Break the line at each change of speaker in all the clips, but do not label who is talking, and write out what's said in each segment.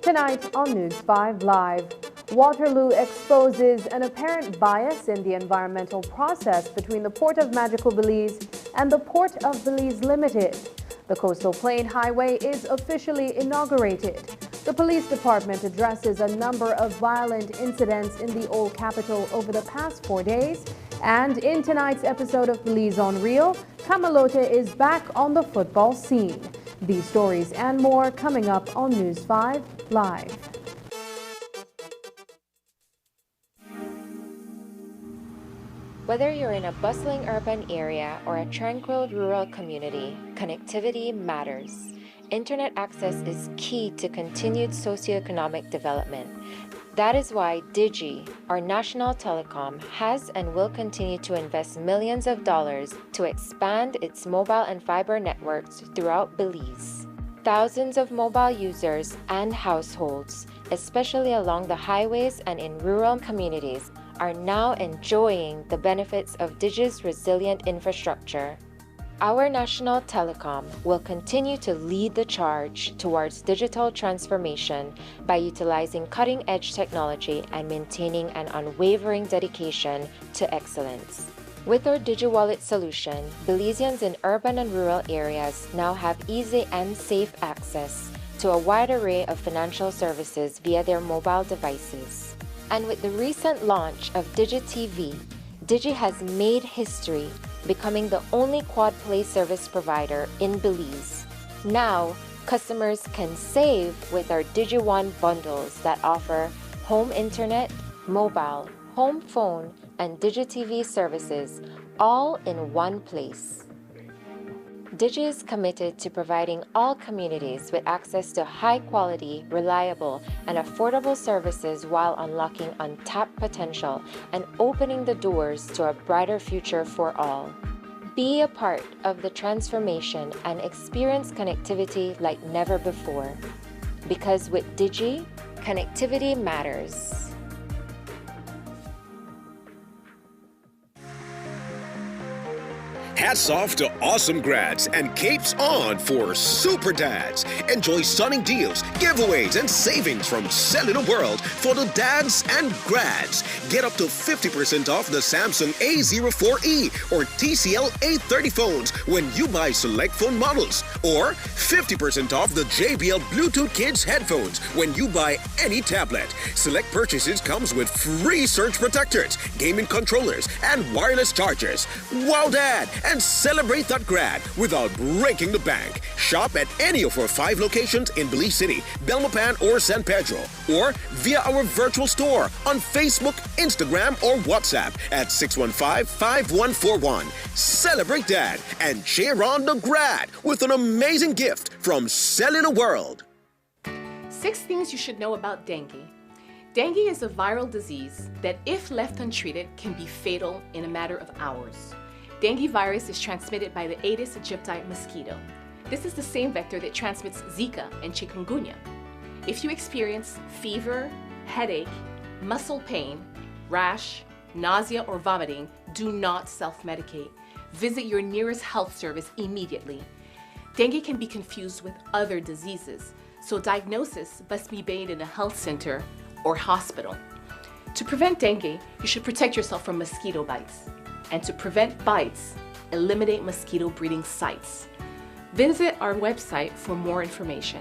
Tonight on News 5 Live, Waterloo exposes an apparent bias in the environmental process between the Port of Magical Belize and the Port of Belize Limited. The Coastal Plain Highway is officially inaugurated. The police department addresses a number of violent incidents in the Old Capital over the past 4 days. And in tonight's episode of Belize on Real, Camalote is back on the football scene. These stories and more coming up on News 5 Live.
Whether you're in a bustling urban area or a tranquil rural community, connectivity matters. Internet access is key to continued socioeconomic development. That is why Digi, our national telecom, has and will continue to invest millions of dollars to expand its mobile and fiber networks throughout Belize. Thousands of mobile users and households, especially along the highways and in rural communities, are now enjoying the benefits of Digi's resilient infrastructure. Our national telecom will continue to lead the charge towards digital transformation by utilizing cutting-edge technology and maintaining an unwavering dedication to excellence. With our DigiWallet solution, Belizeans in urban and rural areas now have easy and safe access to a wide array of financial services via their mobile devices. And with the recent launch of Digi TV, Digi has made history, becoming the only quad play service provider in Belize. Now, customers can save with our Digi One bundles that offer home internet, mobile, home phone, and Digi TV services all in one place. Digi is committed to providing all communities with access to high-quality, reliable, and affordable services while unlocking untapped potential and opening the doors to a brighter future for all. Be a part of the transformation and experience connectivity like never before. Because with Digi, connectivity matters.
Hats off to awesome grads and capes on for super dads. Enjoy stunning deals, giveaways, and savings from Cellular World for the dads and grads. Get up to 50% off the Samsung A04e or TCL A30 phones when you buy select phone models. Or 50% off the JBL Bluetooth Kids headphones when you buy any tablet. Select purchases comes with free surge protectors, gaming controllers, and wireless chargers. Wow, Dad! And celebrate that grad without breaking the bank. Shop at any of our 5 locations in Belize City, Belmopan, or San Pedro, or via our virtual store on Facebook, Instagram, or WhatsApp at 615-5141. Celebrate Dad and cheer on the grad with an amazing gift from Cellular World.
6 things you should know about dengue. Dengue is a viral disease that, if left untreated, can be fatal in a matter of hours. Dengue virus is transmitted by the Aedes aegypti mosquito. This is the same vector that transmits Zika and chikungunya. If you experience fever, headache, muscle pain, rash, nausea, or vomiting, do not self-medicate. Visit your nearest health service immediately. Dengue can be confused with other diseases, so diagnosis must be made in a health center or hospital. To prevent dengue, you should protect yourself from mosquito bites. And to prevent bites, eliminate mosquito breeding sites. Visit our website for more information.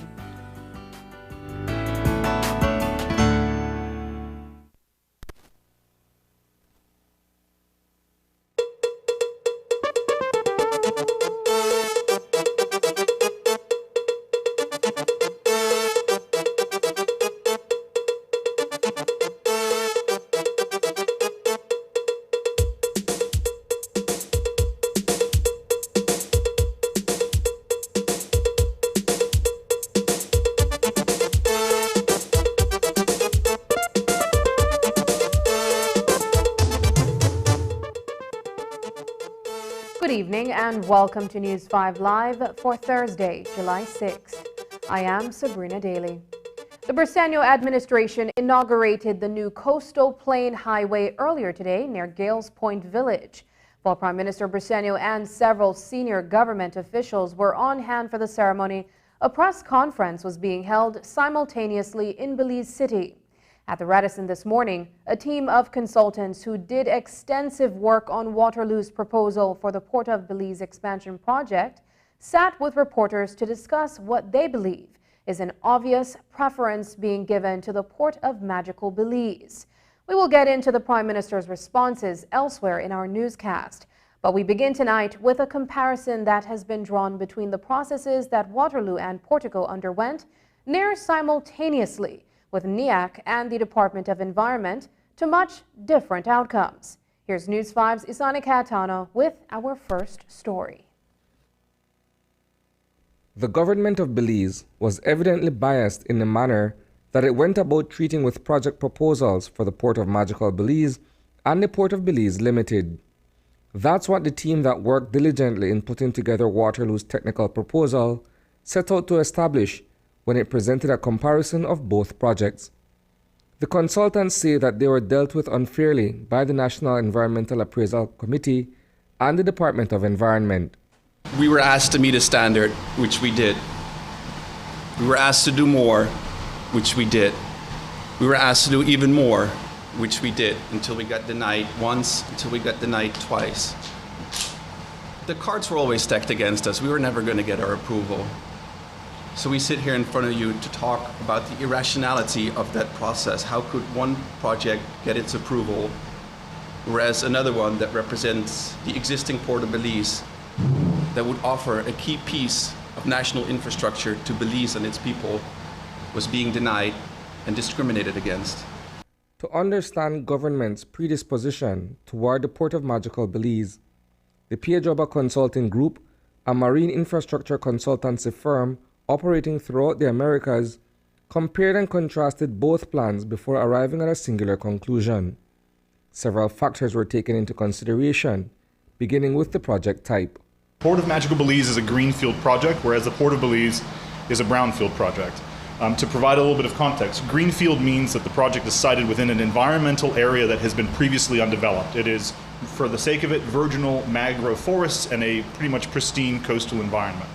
Good evening and welcome to News 5 Live for Thursday, July 6th. I am Sabrina Daly. The Briceño administration inaugurated the new Coastal Plain Highway earlier today near Gales Point Village. While Prime Minister Briceño and several senior government officials were on hand for the ceremony, a press conference was being held simultaneously in Belize City. At the Radisson this morning, a team of consultants who did extensive work on Waterloo's proposal for the Port of Belize expansion project sat with reporters to discuss what they believe is an obvious preference being given to the Port of Magical Belize. We will get into the Prime Minister's responses elsewhere in our newscast, but we begin tonight with a comparison that has been drawn between the processes that Waterloo and Portico underwent near simultaneously with NIAC and the Department of Environment to much different outcomes. Here's News 5's Isani Catano with our first story.
The government of Belize was evidently biased in the manner that it went about treating with project proposals for the Port of Magical Belize and the Port of Belize Limited. That's what the team that worked diligently in putting together Waterloo's technical proposal set out to establish when it presented a comparison of both projects. The consultants say that they were dealt with unfairly by the National Environmental Appraisal Committee and the Department of Environment.
We were asked to meet a standard, which we did. We were asked to do more, which we did. We were asked to do even more, which we did, until we got denied once, until we got denied twice. The cards were always stacked against us. We were never going to get our approval. So we sit here in front of you to talk about the irrationality of that process. How could one project get its approval, whereas another one that represents the existing Port of Belize, that would offer a key piece of national infrastructure to Belize and its people, was being denied and discriminated against.
To understand government's predisposition toward the Port of Magical Belize, the Piedroba Consulting Group, a marine infrastructure consultancy firm operating throughout the Americas, compared and contrasted both plans before arriving at a singular conclusion. Several factors were taken into consideration, beginning with the project type.
Port of Magical Belize is a greenfield project, whereas the Port of Belize is a brownfield project. To provide a little bit of context, greenfield means that the project is sited within an environmental area that has been previously undeveloped. It is, for the sake of it, virginal mangrove forests and a pretty much pristine coastal environment.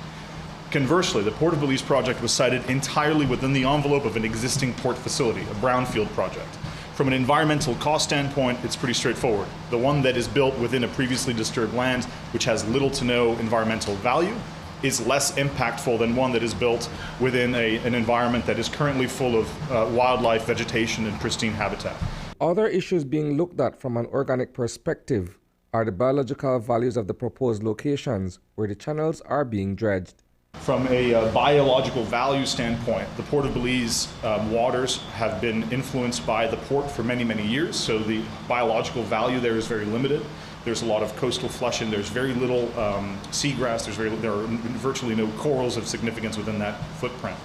Conversely, the Port of Belize project was sited entirely within the envelope of an existing port facility, a brownfield project. From an environmental cost standpoint, it's pretty straightforward. The one that is built within a previously disturbed land, which has little to no environmental value, is less impactful than one that is built within an environment that is currently full of wildlife, vegetation, and pristine habitat.
Other issues being looked at from an organic perspective are the biological values of the proposed locations where the channels are being dredged.
From a biological value standpoint, the Port of Belize waters have been influenced by the port for many, many years, so the biological value there is very limited. There's a lot of coastal flushing, there's very little seagrass, there are virtually no corals of significance within that footprint.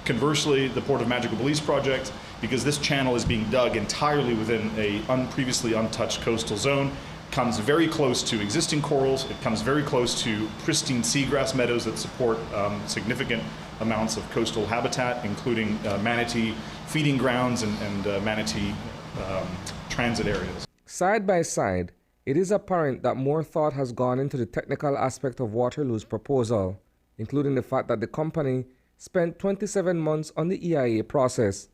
Conversely, the Port of Magical Belize project, because this channel is being dug entirely within a previously untouched coastal zone, comes very close to existing corals, it comes very close to pristine seagrass meadows that support significant amounts of coastal habitat, including manatee feeding grounds and manatee transit areas.
Side by side, it is apparent that more thought has gone into the technical aspect of Waterloo's proposal, including the fact that the company spent 27 months on the EIA process.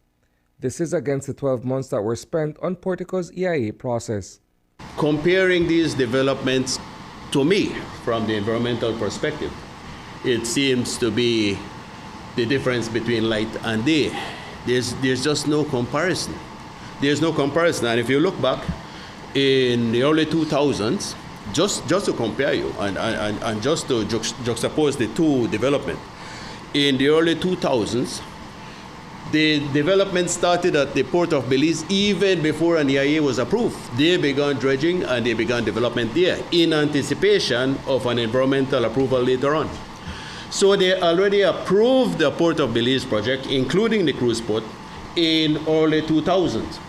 This is against the 12 months that were spent on Portico's EIA process.
Comparing these developments, to me, from the environmental perspective, it seems to be the difference between light and day. There's just no comparison. There's no comparison. And if you look back in the early 2000s, just to compare you and just to juxtapose the two developments, in the early 2000s, the development started at the Port of Belize even before an EIA was approved. They began dredging and they began development there in anticipation of an environmental approval later on. So they already approved the Port of Belize project, including the cruise port, in early 2000s.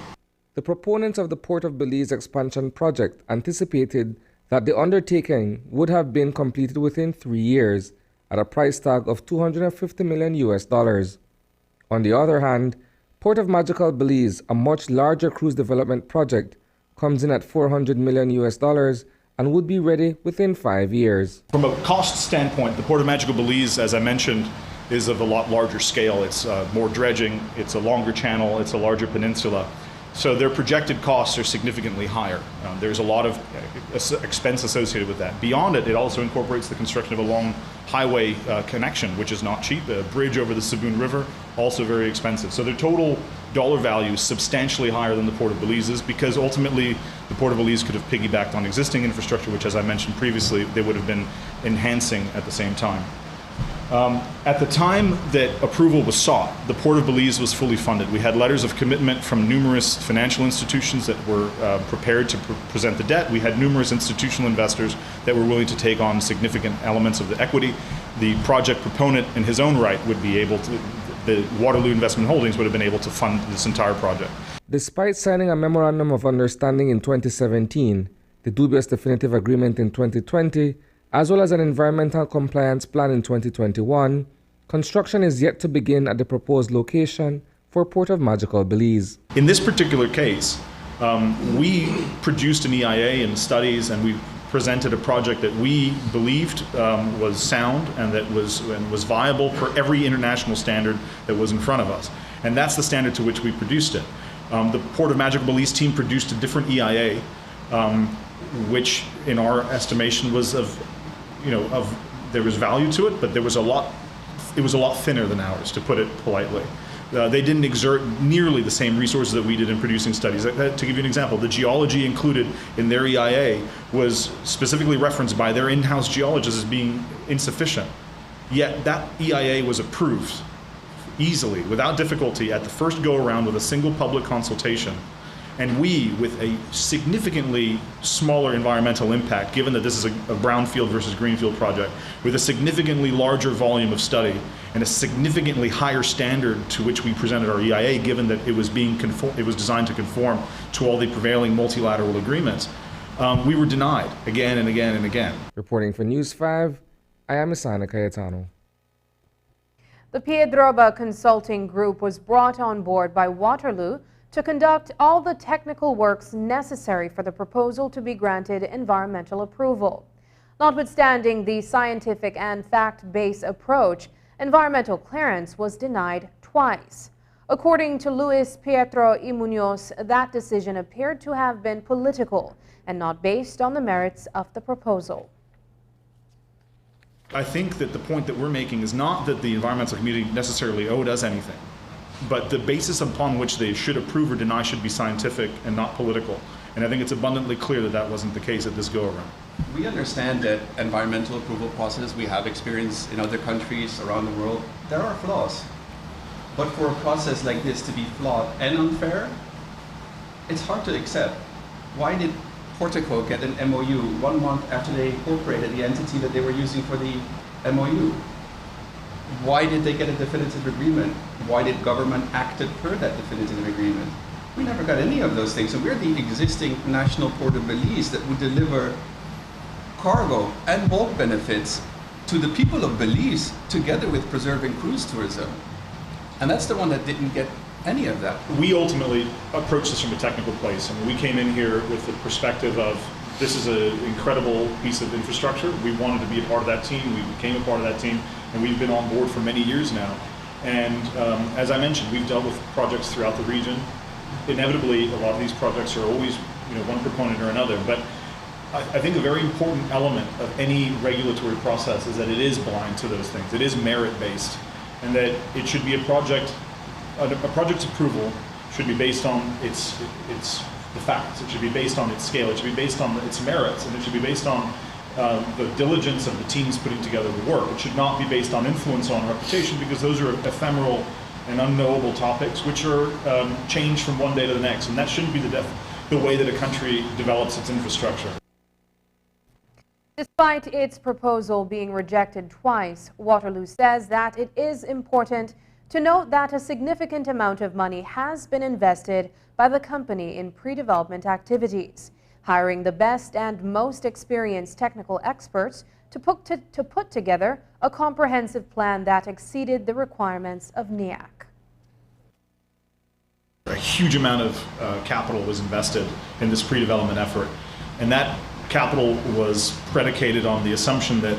The proponents of the Port of Belize expansion project anticipated that the undertaking would have been completed within 3 years at a price tag of $250 million. On the other hand, Port of Magical Belize, a much larger cruise development project, comes in at $400 million and would be ready within 5 years.
From a cost standpoint, the Port of Magical Belize, as I mentioned, is of a lot larger scale. It's more dredging, it's a longer channel, it's a larger peninsula. So their projected costs are significantly higher. There's a lot of expense associated with that. Beyond it, it also incorporates the construction of a long highway connection, which is not cheap. A bridge over the Sabun River, also very expensive. So their total dollar value is substantially higher than the Port of Belize's, because ultimately the Port of Belize could have piggybacked on existing infrastructure, which, as I mentioned previously, they would have been enhancing at the same time. At the time that approval was sought, the Port of Belize was fully funded. We had letters of commitment from numerous financial institutions that were prepared to present the debt. We had numerous institutional investors that were willing to take on significant elements of the equity. The project proponent in his own right would be able to, the Waterloo Investment Holdings would have been able to fund this entire project.
Despite signing a memorandum of understanding in 2017, the dubious definitive agreement in 2020, as well as an environmental compliance plan in 2021, construction is yet to begin at the proposed location for Port of Magical Belize.
In this particular case, we produced an EIA and studies, and we presented a project that we believed was sound and that was viable for every international standard that was in front of us. And that's the standard to which we produced it. The Port of Magical Belize team produced a different EIA, which in our estimation was there was value to it, but it was a lot thinner than ours, to put it politely. They didn't exert nearly the same resources that we did in producing studies. To give you an example, the geology included in their EIA was specifically referenced by their in-house geologists as being insufficient. Yet that EIA was approved easily, without difficulty, at the first go-around with a single public consultation. And we, with a significantly smaller environmental impact, given that this is a brownfield versus greenfield project, with a significantly larger volume of study and a significantly higher standard to which we presented our EIA, given that it was designed to conform to all the prevailing multilateral agreements, we were denied again and again and again.
Reporting for News 5, I am Isana Cayetano.
The Piedroba Consulting Group was brought on board by Waterloo to conduct all the technical works necessary for the proposal to be granted environmental approval. Notwithstanding the scientific and fact-based approach, environmental clearance was denied twice. According to Luis Pietro y Munoz, that decision appeared to have been political and not based on the merits of the proposal.
I think that the point that we're making is not that the environmental community necessarily owed us anything, but the basis upon which they should approve or deny should be scientific and not political. And I think it's abundantly clear that that wasn't the case at this go-around.
We understand that environmental approval process we have experienced in other countries around the world, there are flaws. But for a process like this to be flawed and unfair, it's hard to accept. Why did Portico get an MOU 1 month after they incorporated the entity that they were using for the MOU? Why did they get a definitive agreement? Why did government act per that definitive agreement? We never got any of those things. So we're the existing national port of Belize that would deliver cargo and bulk benefits to the people of Belize together with preserving cruise tourism. And that's the one that didn't get any of that.
We ultimately approached this from a technical place. I mean, we came in here with the perspective of this is an incredible piece of infrastructure. We wanted to be a part of that team. We became a part of that team, and we've been on board for many years now. And as I mentioned, we've dealt with projects throughout the region. Inevitably, a lot of these projects are always, one proponent or another. But I think a very important element of any regulatory process is that it is blind to those things. It is merit-based, and that it should be a project's approval should be based on its the facts. It should be based on its scale. It should be based on its merits, and it should be based on the diligence of the teams putting together the work. It should not be based on influence on reputation, because those are ephemeral and unknowable topics which are changed from one day to the next, and that shouldn't be the way that a country develops its infrastructure.
Despite its proposal being rejected twice, Waterloo says that it is important to note that a significant amount of money has been invested by the company in pre-development activities, hiring the best and most experienced technical experts to put together a comprehensive plan that exceeded the requirements of NEAC.
A huge amount of capital was invested in this pre-development effort, and that capital was predicated on the assumption that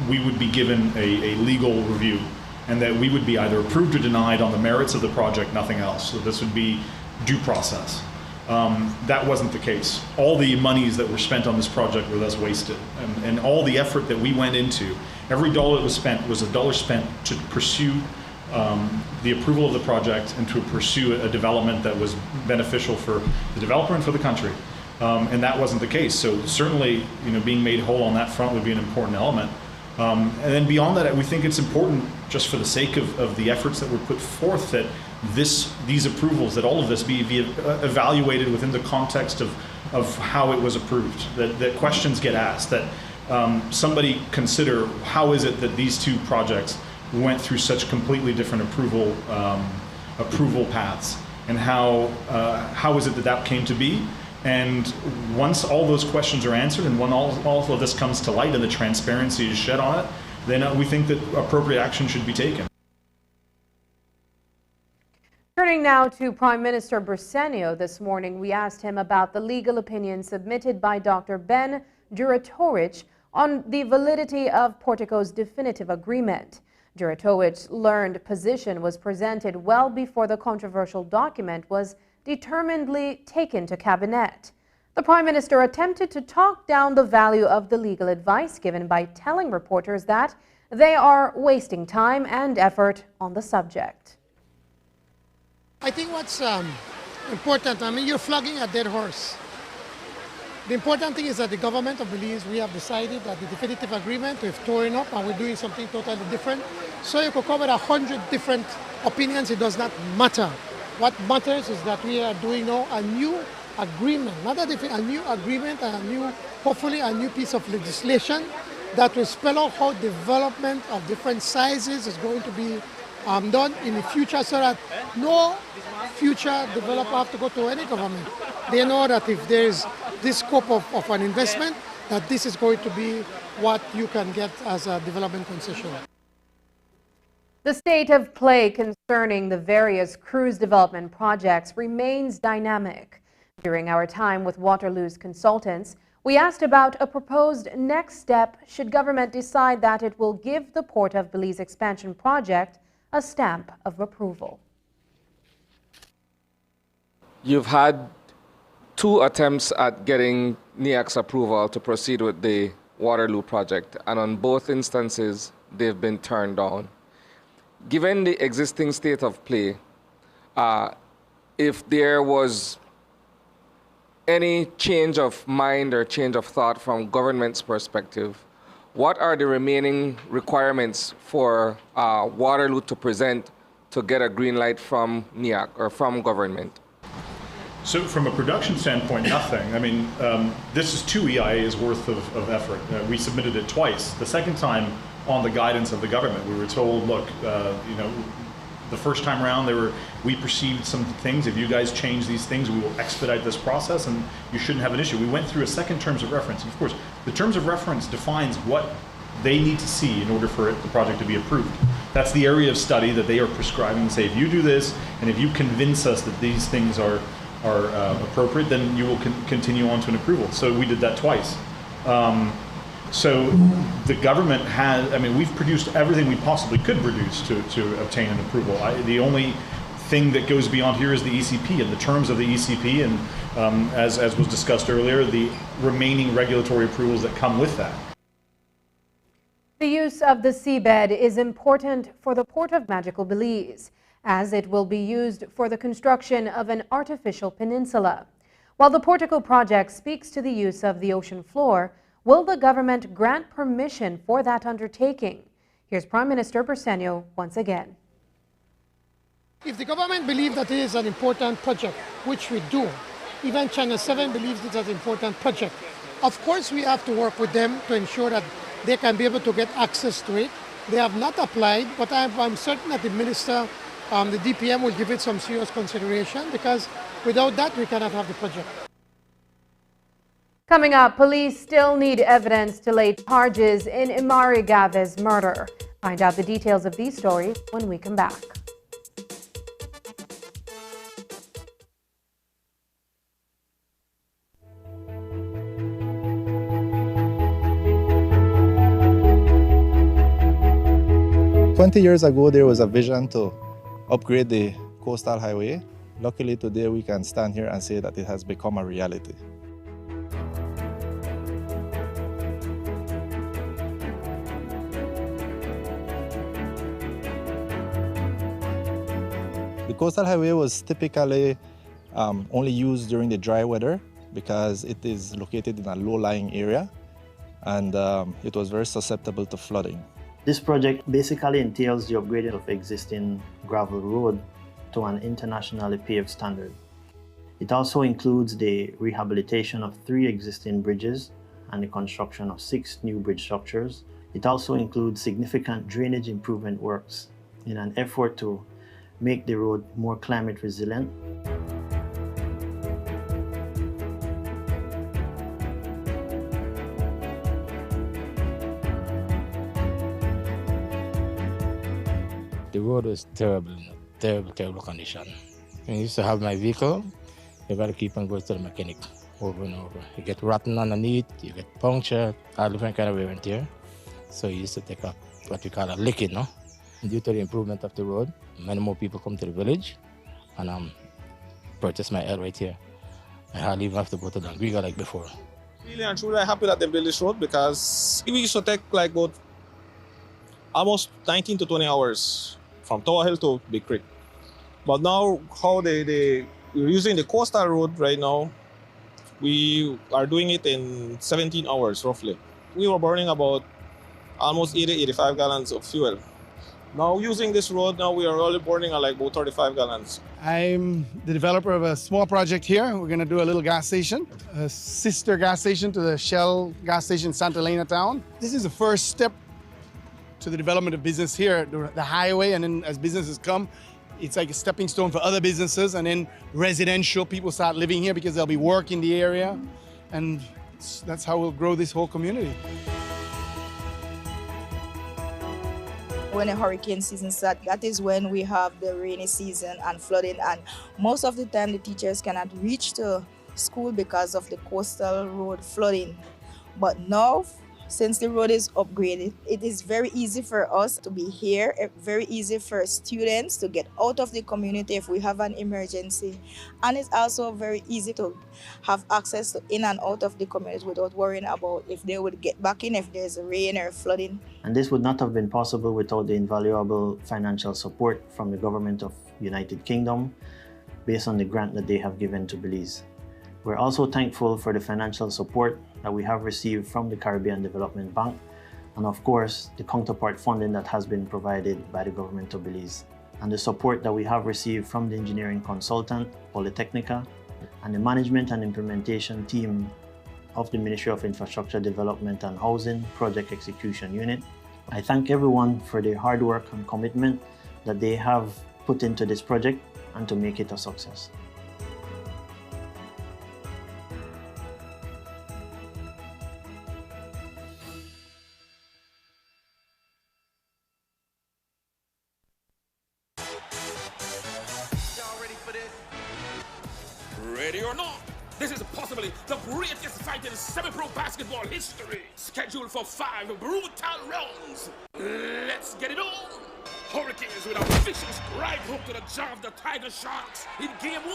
we would be given a legal review, and that we would be either approved or denied on the merits of the project, nothing else. So this would be due process. That wasn't the case. All the monies that were spent on this project were thus wasted, and all the effort that we went into, every dollar that was spent was a dollar spent to pursue the approval of the project and to pursue a development that was beneficial for the developer and for the country. And that wasn't the case. So certainly, being made whole on that front would be an important element. And then beyond that, we think it's important, just for the sake of the efforts that were put forth, that these approvals, that all of this be evaluated within the context of how it was approved, that questions get asked, that somebody consider how is it that these two projects went through such completely different approval paths, and how is it that came to be. And once all those questions are answered, and when all of this comes to light and the transparency is shed on it, then we think that appropriate action should be taken.
Turning now to Prime Minister Bersenio this morning, we asked him about the legal opinion submitted by Dr. Ben Juratovich on the validity of Portico's definitive agreement. Juratovich's learned position was presented well before the controversial document was determinedly taken to cabinet. The Prime Minister attempted to talk down the value of the legal advice given by telling reporters that they are wasting time and effort on the subject.
I think what's important, you're flogging a dead horse. The important thing is that the government of Belize, we have decided that the definitive agreement, we've torn up and we're doing something totally different. So you could cover 100 different opinions, it does not matter. What matters is that we are doing now a new agreement, not a new agreement, hopefully a new piece of legislation that will spell out how development of different sizes is going to be done in the future, so that no future developer have to go to any government. They know that if there's this scope of an investment, that this is going to be what you can get as a development concession.
The state of play concerning the various cruise development projects remains dynamic. During our time with Waterloo's consultants, we asked about a proposed next step should government decide that it will give the Port of Belize expansion project a stamp of approval.
You've had 2 attempts at getting NIAC's approval to proceed with the Waterloo project, and on both instances, they've been turned down. Given the existing state of play, if there was any change of mind or change of thought from government's perspective, what are the remaining requirements for Waterloo to present to get a green light from NIAC or from government?
So from a production standpoint, nothing. This is 2 EIAs worth of effort. We submitted it twice. The second time, on the guidance of the government, we were told, look, the first time around, we perceived some things. If you guys change these things, we will expedite this process, and you shouldn't have an issue. We went through a second terms of reference. And of course, the terms of reference defines what they need to see in order for the project to be approved. That's the area of study that they are prescribing and say, if you do this, and if you convince us that these things are appropriate, then you will continue on to an approval. So we did that twice. So the government has, we've produced everything we possibly could produce to obtain an approval. The only thing that goes beyond here is the ECP and the terms of the ECP, and as was discussed earlier, the remaining regulatory approvals that come with that.
The use of the seabed is important for the Port of Magical Belize, as it will be used for the construction of an artificial peninsula. While the Portico project speaks to the use of the ocean floor, will the government grant permission for that undertaking? Here's Prime Minister Bersenio once again.
If the government believes that it is an important project, which we do, even Channel 7 believes it is an important project, of course we have to work with them to ensure that they can be able to get access to it. They have not applied, but I'm certain that the minister, the DPM, will give it some serious consideration, because without that we cannot have the project.
Coming up, police still need evidence to lay charges in Imari Gave's murder. Find out the details of these stories when we come back.
20 years ago, there was a vision to upgrade the coastal highway. Luckily, today we can stand here and say that it has become a reality. The coastal highway was typically only used during the dry weather because it is located in a low-lying area, and it was very susceptible to flooding.
This project basically entails the upgrading of existing gravel road to an internationally paved standard. It also includes the rehabilitation of 3 existing bridges and the construction of 6 new bridge structures. It also includes significant drainage improvement works in an effort to make the road more climate resilient.
The road was terrible condition. I used to have my vehicle, you got to keep on going to the mechanic over and over. You get rotten underneath, you get punctured, all different kind of wear and tear. So you used to take up what we call a licking, no? Due to the improvement of the road, many more people come to the village and purchase my L right here. I hardly even have to go to Dengue like before.
Really and truly happy that they built this road because we used to take like about almost 19 to 20 hours from Tower Hill to Big Creek. But now how we're using the coastal road right now, we are doing it in 17 hours roughly. We were burning about almost 85 gallons of fuel. Now using this road, now we are only burning like about 35 gallons.
I'm the developer of a small project here. We're gonna do a little gas station, a sister gas station to the Shell gas station in Santa Elena town. This is the first step to the development of business here, the highway, and then as businesses come, it's like a stepping stone for other businesses, and then residential people start living here because there'll be work in the area, and that's how we'll grow this whole community.
When the hurricane season starts, that is when we have the rainy season and flooding, and most of the time the teachers cannot reach to school because of the coastal road flooding. But now, since the road is upgraded, it is very easy for us to be here, very easy for students to get out of the community if we have an emergency. And it's also very easy to have access to in and out of the community without worrying about if they would get back in if there's rain or flooding.
And this would not have been possible without the invaluable financial support from the government of United Kingdom based on the grant that they have given to Belize. We're also thankful for the financial support that we have received from the Caribbean Development Bank, and of course, the counterpart funding that has been provided by the government of Belize, and the support that we have received from the engineering consultant, Polytechnica, and the management and implementation team of the Ministry of Infrastructure Development and Housing Project Execution Unit. I thank everyone for their hard work and commitment that they have put into this project and to make it a success.
Ready or not, this is possibly the greatest fight in semi-pro basketball history, scheduled for 5 brutal rounds. Let's get it on! Hurricanes with a vicious right hook to the jaw of the Tiger Sharks in Game 1.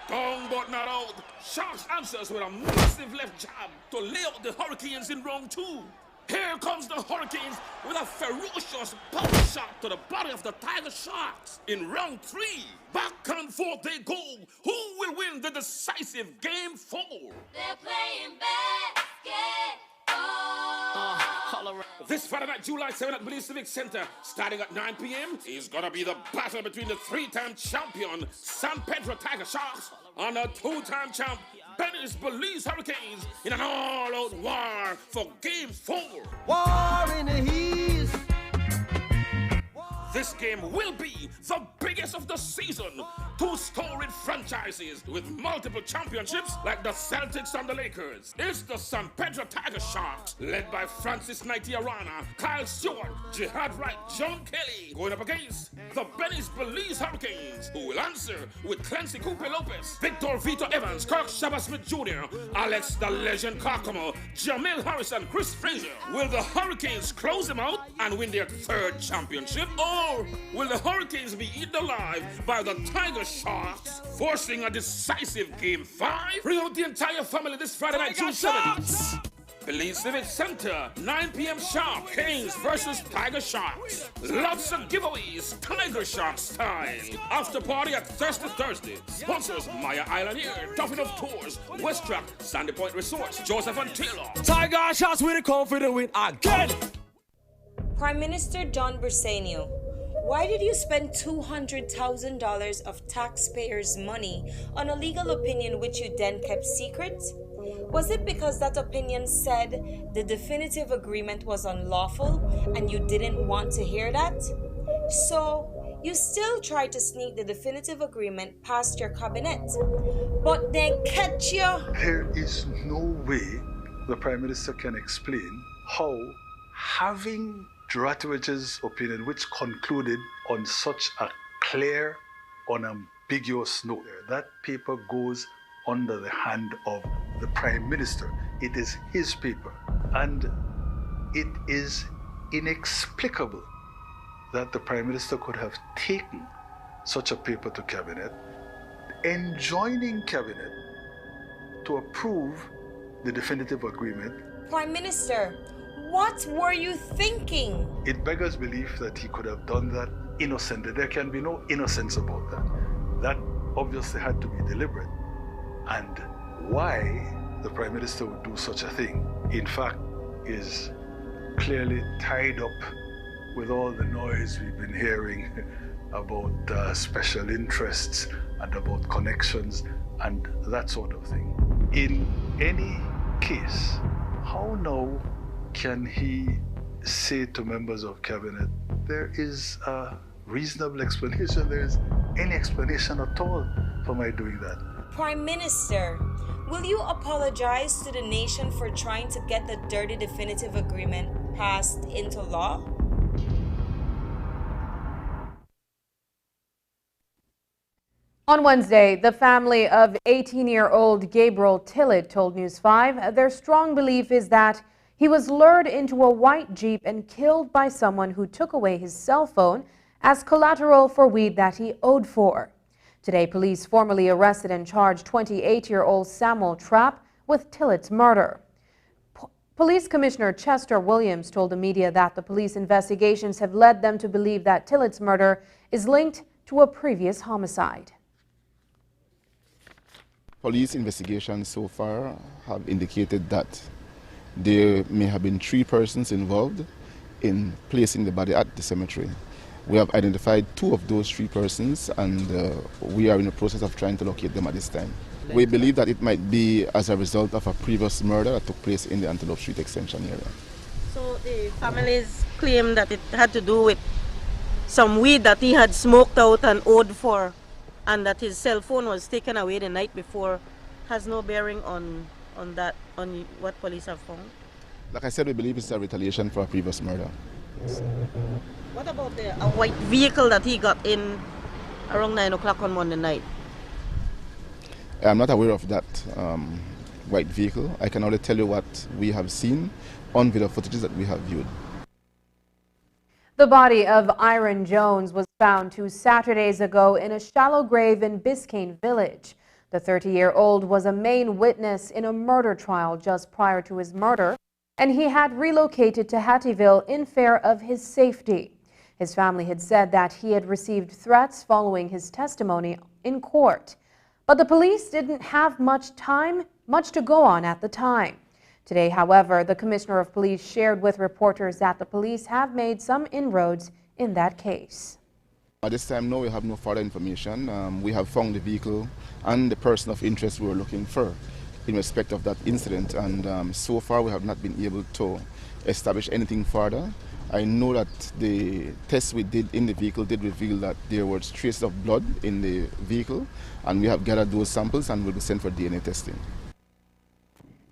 Down but not out, Sharks answers with a massive left jab to lay out the Hurricanes in round 2. Here comes the Hurricanes with a ferocious power shot to the body of the Tiger Sharks. In round 3, back and forth they go. Who will win the decisive Game 4?
They're playing basketball.
This Friday night, July 7 at Belize Civic Center, starting at 9 p.m., is gonna be the battle between the 3-time champion San Pedro Tiger Sharks and the 2-time champ Benny's Belize Hurricanes in an all-out war for Game 4.
War in the East.
This game will be the biggest biggest of the season. Two storied franchises with multiple championships like the Celtics and the Lakers. It's the San Pedro Tiger Sharks, led by Francis Naitiarana, Kyle Stewart, Jihad Wright, John Kelly, going up against the Venice Belize Hurricanes, who will answer with Clancy Cooper Lopez, Victor Vito Evans, Kirk Shabba Smith Jr., Alex the Legend Carcomo, Jamil Harris, and Chris Frazier. Will the Hurricanes close them out and win their third championship? Or will the Hurricanes be eaten alive by the Tiger Sharks, forcing a decisive Game 5? Bring out the entire family this Friday night, June 7th. Belize Civic Center, 9 p.m. sharp. Canes versus Tiger Sharks. Lots of giveaways, Tiger Shark style. After party at Thursday. Sponsors Maya Island here, Duffin of Tours, West Track, Sandy Point Resorts, Joseph and Taylor.
Tiger Sharks with a confident win again.
Prime Minister John Briceño, why did you spend $200,000 of taxpayers' money on a legal opinion which you then kept secret? Was it because that opinion said the definitive agreement was unlawful and you didn't want to hear that? So, you still tried to sneak the definitive agreement past your cabinet. But they catch you.
There is no way the Prime Minister can explain how having Duratovich's opinion, which concluded on such a clear, unambiguous note, that paper goes under the hand of the Prime Minister. It is his paper, and it is inexplicable that the Prime Minister could have taken such a paper to Cabinet, enjoining Cabinet to approve the definitive agreement.
Prime Minister, what were you thinking?
It beggars belief that he could have done that innocently. There can be no innocence about that. That obviously had to be deliberate. And why the Prime Minister would do such a thing, in fact, is clearly tied up with all the noise we've been hearing about special interests and about connections and that sort of thing. In any case, how now can he say to members of Cabinet, there is a reasonable explanation, there is any explanation at all for my doing that?
Prime Minister, will you apologize to the nation for trying to get the dirty definitive agreement passed into law?
On Wednesday, the family of 18-year-old Gabriel Tillett told News 5 their strong belief is that he was lured into a white Jeep and killed by someone who took away his cell phone as collateral for weed that he owed for. Today, police formally arrested and charged 28-year-old Samuel Trapp with Tillett's murder. Police Commissioner Chester Williams told the media that the police investigations have led them to believe that Tillett's murder is linked to a previous homicide.
Police investigations so far have indicated that there may have been 3 persons involved in placing the body at the cemetery. We have identified 2 of those 3 persons, and we are in the process of trying to locate them at this time. We believe that it might be as a result of a previous murder that took place in the Antelope Street extension area.
So the families claim that it had to do with some weed that he had smoked out and owed for, and that his cell phone was taken away the night before. Has no bearing on that, on what police have found?
Like I said, we believe it's a retaliation for a previous murder. Yes.
What about a white vehicle that he got in around 9 o'clock on Monday night?
I'm not aware of that white vehicle. I can only tell you what we have seen on video footages that we have viewed.
The body of Iron Jones was found 2 Saturdays ago in a shallow grave in Biscayne Village. The 30-year-old was a main witness in a murder trial just prior to his murder, and he had relocated to Hattieville in fear of his safety. His family had said that he had received threats following his testimony in court. But the police didn't have much to go on at the time. Today, however, the Commissioner of Police shared with reporters that the police have made some inroads in that case.
At this time, no, we have no further information. We have found the vehicle and the person of interest we were looking for in respect of that incident, and so far we have not been able to establish anything further I know that the tests we did in the vehicle did reveal that there were traces of blood in the vehicle, and we have gathered those samples and will be sent for DNA testing.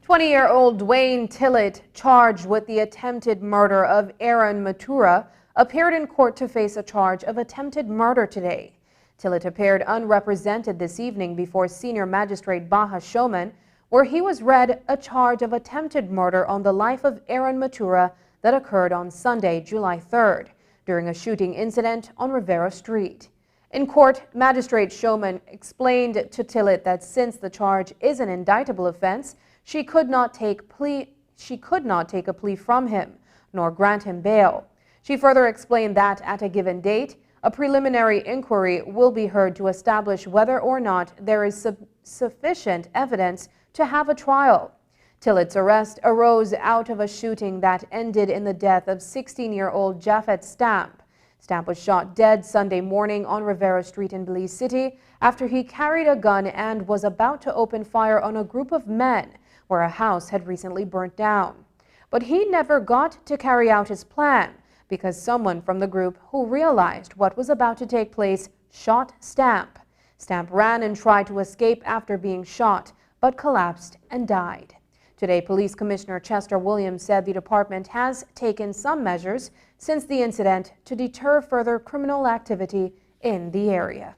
20-year-old Dwayne Tillett, charged with the attempted murder of Aaron Matura, appeared in court to face a charge of attempted murder today. Tillett appeared unrepresented this evening before Senior Magistrate Baha Shoman, where he was read a charge of attempted murder on the life of Aaron Matura that occurred on Sunday, July 3rd, during a shooting incident on Rivera Street. In court, Magistrate Shoman explained to Tillett that since the charge is an indictable offense, she could not take a plea from him, nor grant him bail. She further explained that at a given date, a preliminary inquiry will be heard to establish whether or not there is sufficient evidence to have a trial. Tillett's arrest arose out of a shooting that ended in the death of 16-year-old Japhet Stamp. Stamp was shot dead Sunday morning on Rivera Street in Belize City after he carried a gun and was about to open fire on a group of men where a house had recently burnt down. But he never got to carry out his plan because someone from the group who realized what was about to take place shot Stamp. Stamp ran and tried to escape after being shot, but collapsed and died. Today, Police Commissioner Chester Williams said the department has taken some measures since the incident to deter further criminal activity in the area.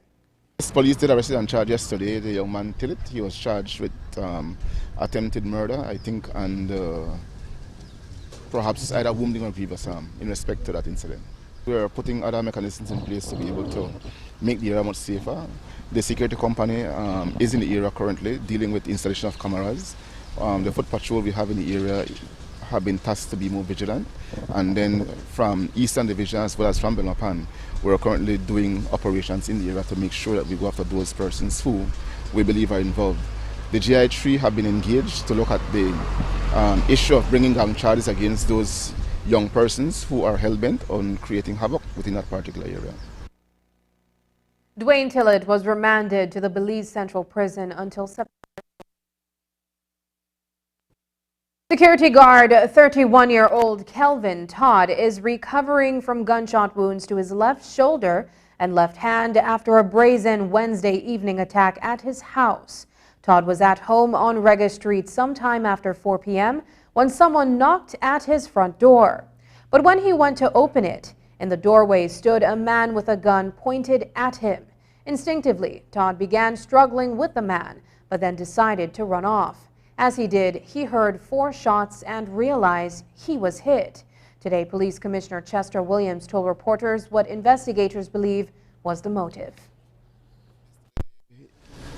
Police did arrest and charge yesterday the young man Tillett. He was charged with attempted murder, I think, and perhaps either wounding or grievous harm in respect to that incident. We are putting other mechanisms in place to be able to make the area much safer. The security company is in the area currently dealing with installation of cameras. The foot patrol we have in the area have been tasked to be more vigilant. And then from Eastern Division as well as from Belmopan, we're currently doing operations in the area to make sure that we go after those persons who we believe are involved. The GI3 have been engaged to look at the issue of bringing gang charges against those young persons who are hell-bent on creating havoc within that particular area.
Dwayne Tillett was remanded to the Belize Central Prison until September. Security guard 31-year-old Kelvin Todd is recovering from gunshot wounds to his left shoulder and left hand after a brazen Wednesday evening attack at his house. Todd was at home on Rega Street sometime after 4 p.m. when someone knocked at his front door. But when he went to open it, in the doorway stood a man with a gun pointed at him. Instinctively, Todd began struggling with the man, but then decided to run off. As he did, he heard 4 shots and realized he was hit. Today, Police Commissioner Chester Williams told reporters what investigators believe was the motive.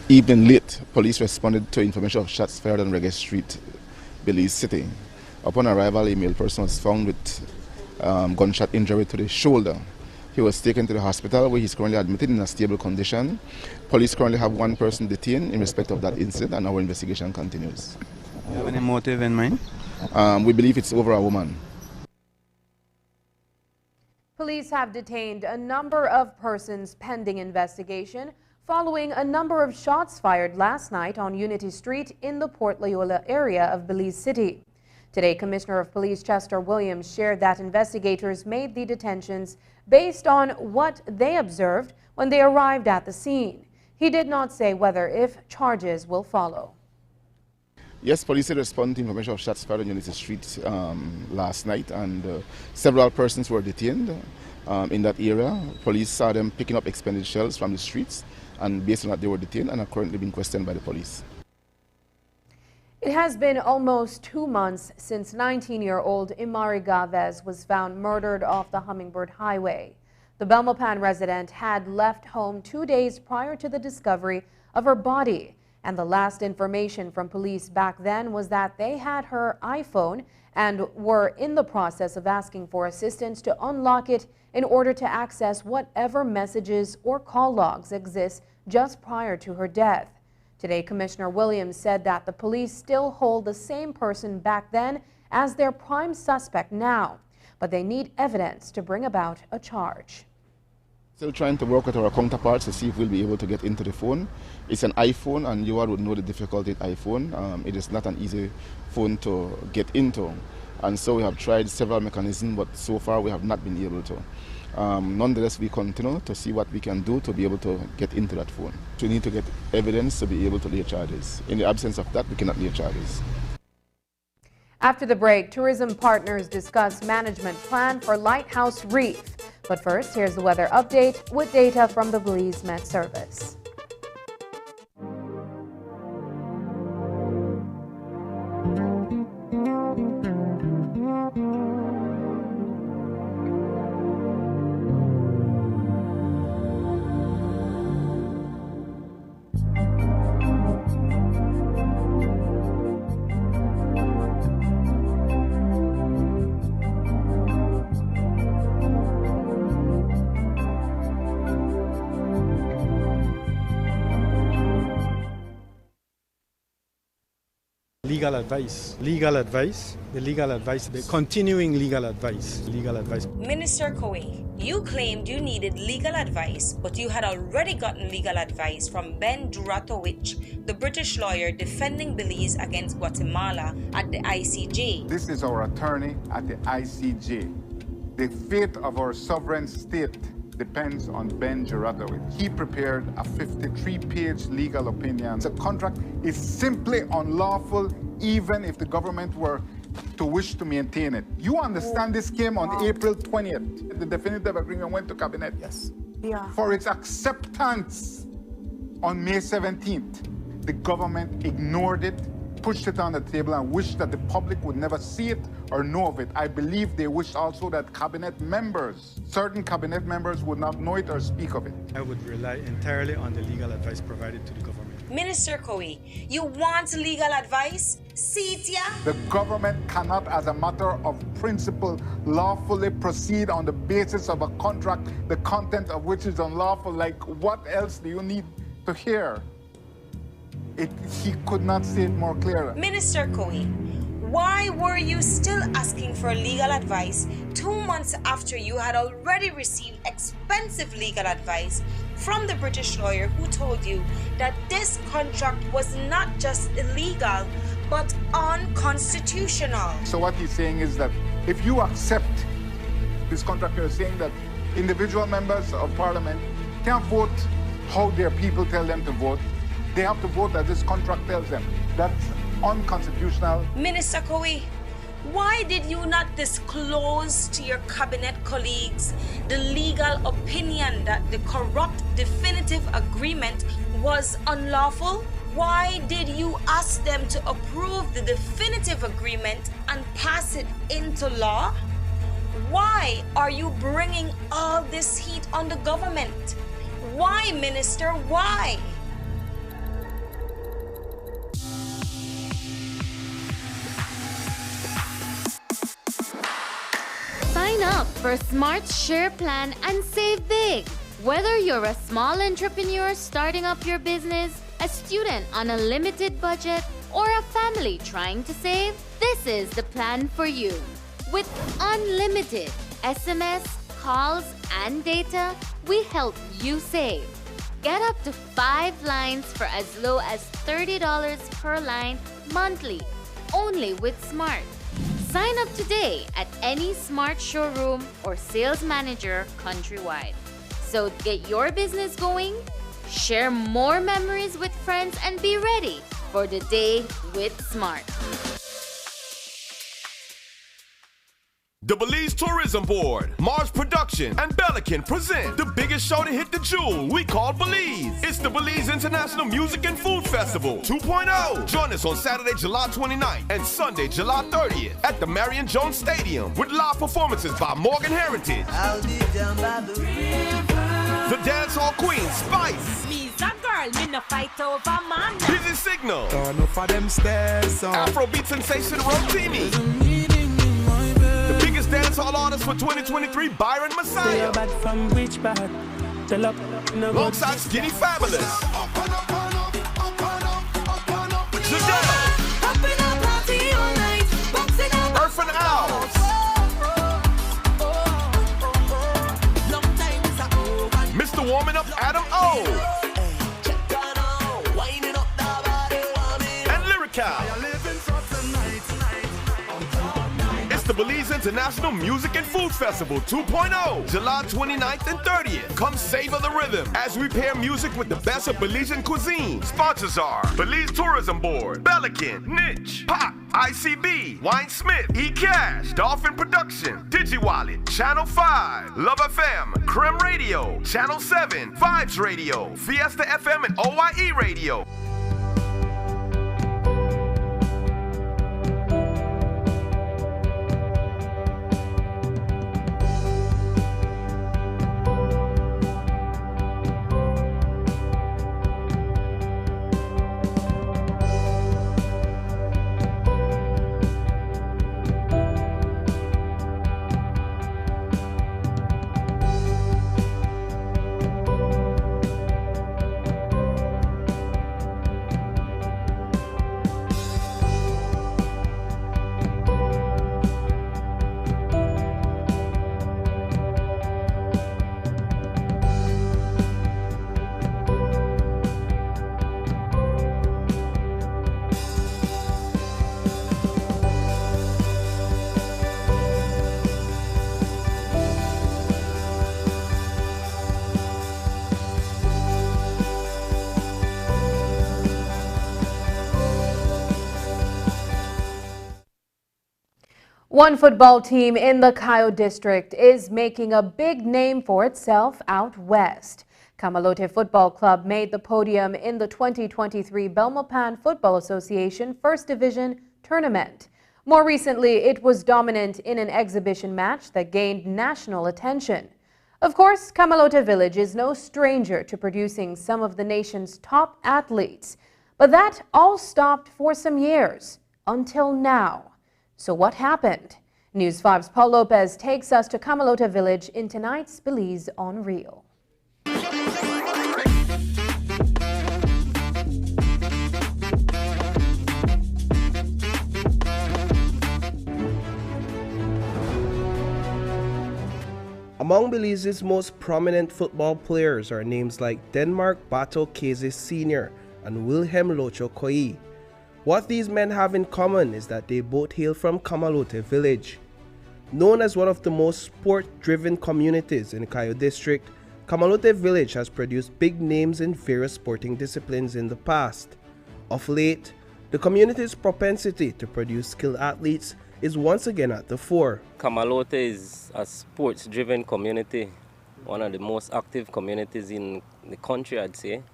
Evening late, police responded to information of shots fired on Reggae Street, Belize City. Upon arrival, a male person was found with gunshot injury to the shoulder. He was taken to the hospital where he's currently admitted in a stable condition. Police currently have 1 person detained in respect of that incident, and our investigation continues.
Do you have any motive in mind?
We believe it's over a woman.
Police have detained a number of persons pending investigation following a number of shots fired last night on Unity Street in the Port Loyola area of Belize City. Today, Commissioner of Police Chester Williams shared that investigators made the detentions based on what they observed when they arrived at the scene. He did not say whether if charges will follow.
Yes, police did respond to information of shots fired on Unity Street last night, and several persons were detained in that area. Police saw them picking up expended shells from the streets, and based on that they were detained and are currently being questioned by the police.
It has been almost 2 months since 19-year-old Imari Gavez was found murdered off the Hummingbird Highway. The Belmopan resident had left home 2 days prior to the discovery of her body, and the last information from police back then was that they had her iPhone and were in the process of asking for assistance to unlock it in order to access whatever messages or call logs exist just prior to her death. Today, Commissioner Williams said that the police still hold the same person back then as their prime suspect now, but they need evidence to bring about a charge.
Still trying to work with our counterparts to see if we'll be able to get into the phone. It's an iPhone, and you all would know the difficulty with iPhone. It is not an easy phone to get into. And so we have tried several mechanisms, but so far we have not been able to. Nonetheless, we continue to see what we can do to be able to get into that phone. We need to get evidence to be able to lay charges. In the absence of that, we cannot lay charges.
After the break, tourism partners discuss management plan for Lighthouse Reef. But first, here's the weather update with data from the Belize Met Service.
Legal advice, the continuing legal advice.
Minister Kowe, you claimed you needed legal advice, but you had already gotten legal advice from Ben Duratowicz, the British lawyer defending Belize against Guatemala at the ICJ.
This is our attorney at the ICJ. The fate of our sovereign state depends on Ben Duratowicz. He prepared a 53-page legal opinion. The contract is simply unlawful even if the government were to wish to maintain it. You understand this came on April 20th. The definitive agreement went to cabinet. Yes.
Yeah.
For its acceptance on May 17th. The government ignored it, pushed it on the table, and wished that the public would never see it or know of it. I believe they wished also that certain cabinet members would not know it or speak of it.
I would rely entirely on the legal advice provided to the government.
Minister Kowe, you want legal advice? See it, yeah?
The government cannot, as a matter of principle, lawfully proceed on the basis of a contract, the content of which is unlawful. Like, what else do you need to hear? He could not say it more clearly.
Minister Kowe, why were you still asking for legal advice 2 months after you had already received expensive legal advice from the British lawyer who told you that this contract was not just illegal, but unconstitutional?
So what he's saying is that if you accept this contract, you're saying that individual members of parliament can't vote how their people tell them to vote. They have to vote as this contract tells them. That's unconstitutional.
Minister Kowe, why did you not disclose to your cabinet colleagues the legal opinion that the corrupt definitive agreement was unlawful? Why did you ask them to approve the definitive agreement and pass it into law? Why are you bringing all this heat on the government? Why, Minister, why?
Sign up for Smart Share Plan and save big. Whether you're a small entrepreneur starting up your business, a student on a limited budget, or a family trying to save, this is the plan for you. With unlimited SMS, calls, and data, we help you save. Get up to 5 lines for as low as $30 per line monthly, only with Smart. Sign up today at any Smart showroom or sales manager countrywide. So get your business going, share more memories with friends, and be ready for the day with Smart.
The Belize Tourism Board, Mars Production, and Belican present the biggest show to hit the jewel we call Belize. It's the Belize International Music and Food Festival 2.0. Join us on Saturday, July 29th and Sunday, July 30th at the Marion Jones Stadium with live performances by Morgan Heritage, the dancehall queen Spice,
Me's a girl, me no fight over man.
Busy Signal,
Turn up for them stairs,
Afrobeat sensation Rotimi, the biggest dancehall artist for 2023, Byron Messiah, alongside Skinny Fabulous, Jadelle, Earth and Owls, Mr. Warming Up Adam O, and Lyrical. the Belize International Music and Food Festival 2.0, July 29th and 30th. Come savor the rhythm as we pair music with the best of Belizean cuisine. Sponsors are Belize Tourism Board, Pelican, Niche, Pop, ICB, Wine Smith, eCash, Dolphin Production, Digi Wallet, Channel 5, Love FM, Creme Radio, Channel 7, Vibes Radio, Fiesta FM, and OYE Radio.
One football team in the Cayo district is making a big name for itself out west. Camalote Football Club made the podium in the 2023 Belmopan Football Association First Division tournament. More recently, it was dominant in an exhibition match that gained national attention. Of course, Camalote Village is no stranger to producing some of the nation's top athletes. But that all stopped for some years, until now. So what happened? News 5's Paul Lopez takes us to Camalote Village in tonight's Belize on Reel.
Among Belize's most prominent football players are names like Denmark Bato Keze Sr. and Wilhelm Locho Koi. What these men have in common is that they both hail from Camalote Village. Known as one of the most sport-driven communities in the Cayo district, Camalote Village has produced big names in various sporting disciplines in the past. Of late, the community's propensity to produce skilled athletes is once again at the fore.
Camalote is a sports-driven community, one of the most active communities in the country, I'd say.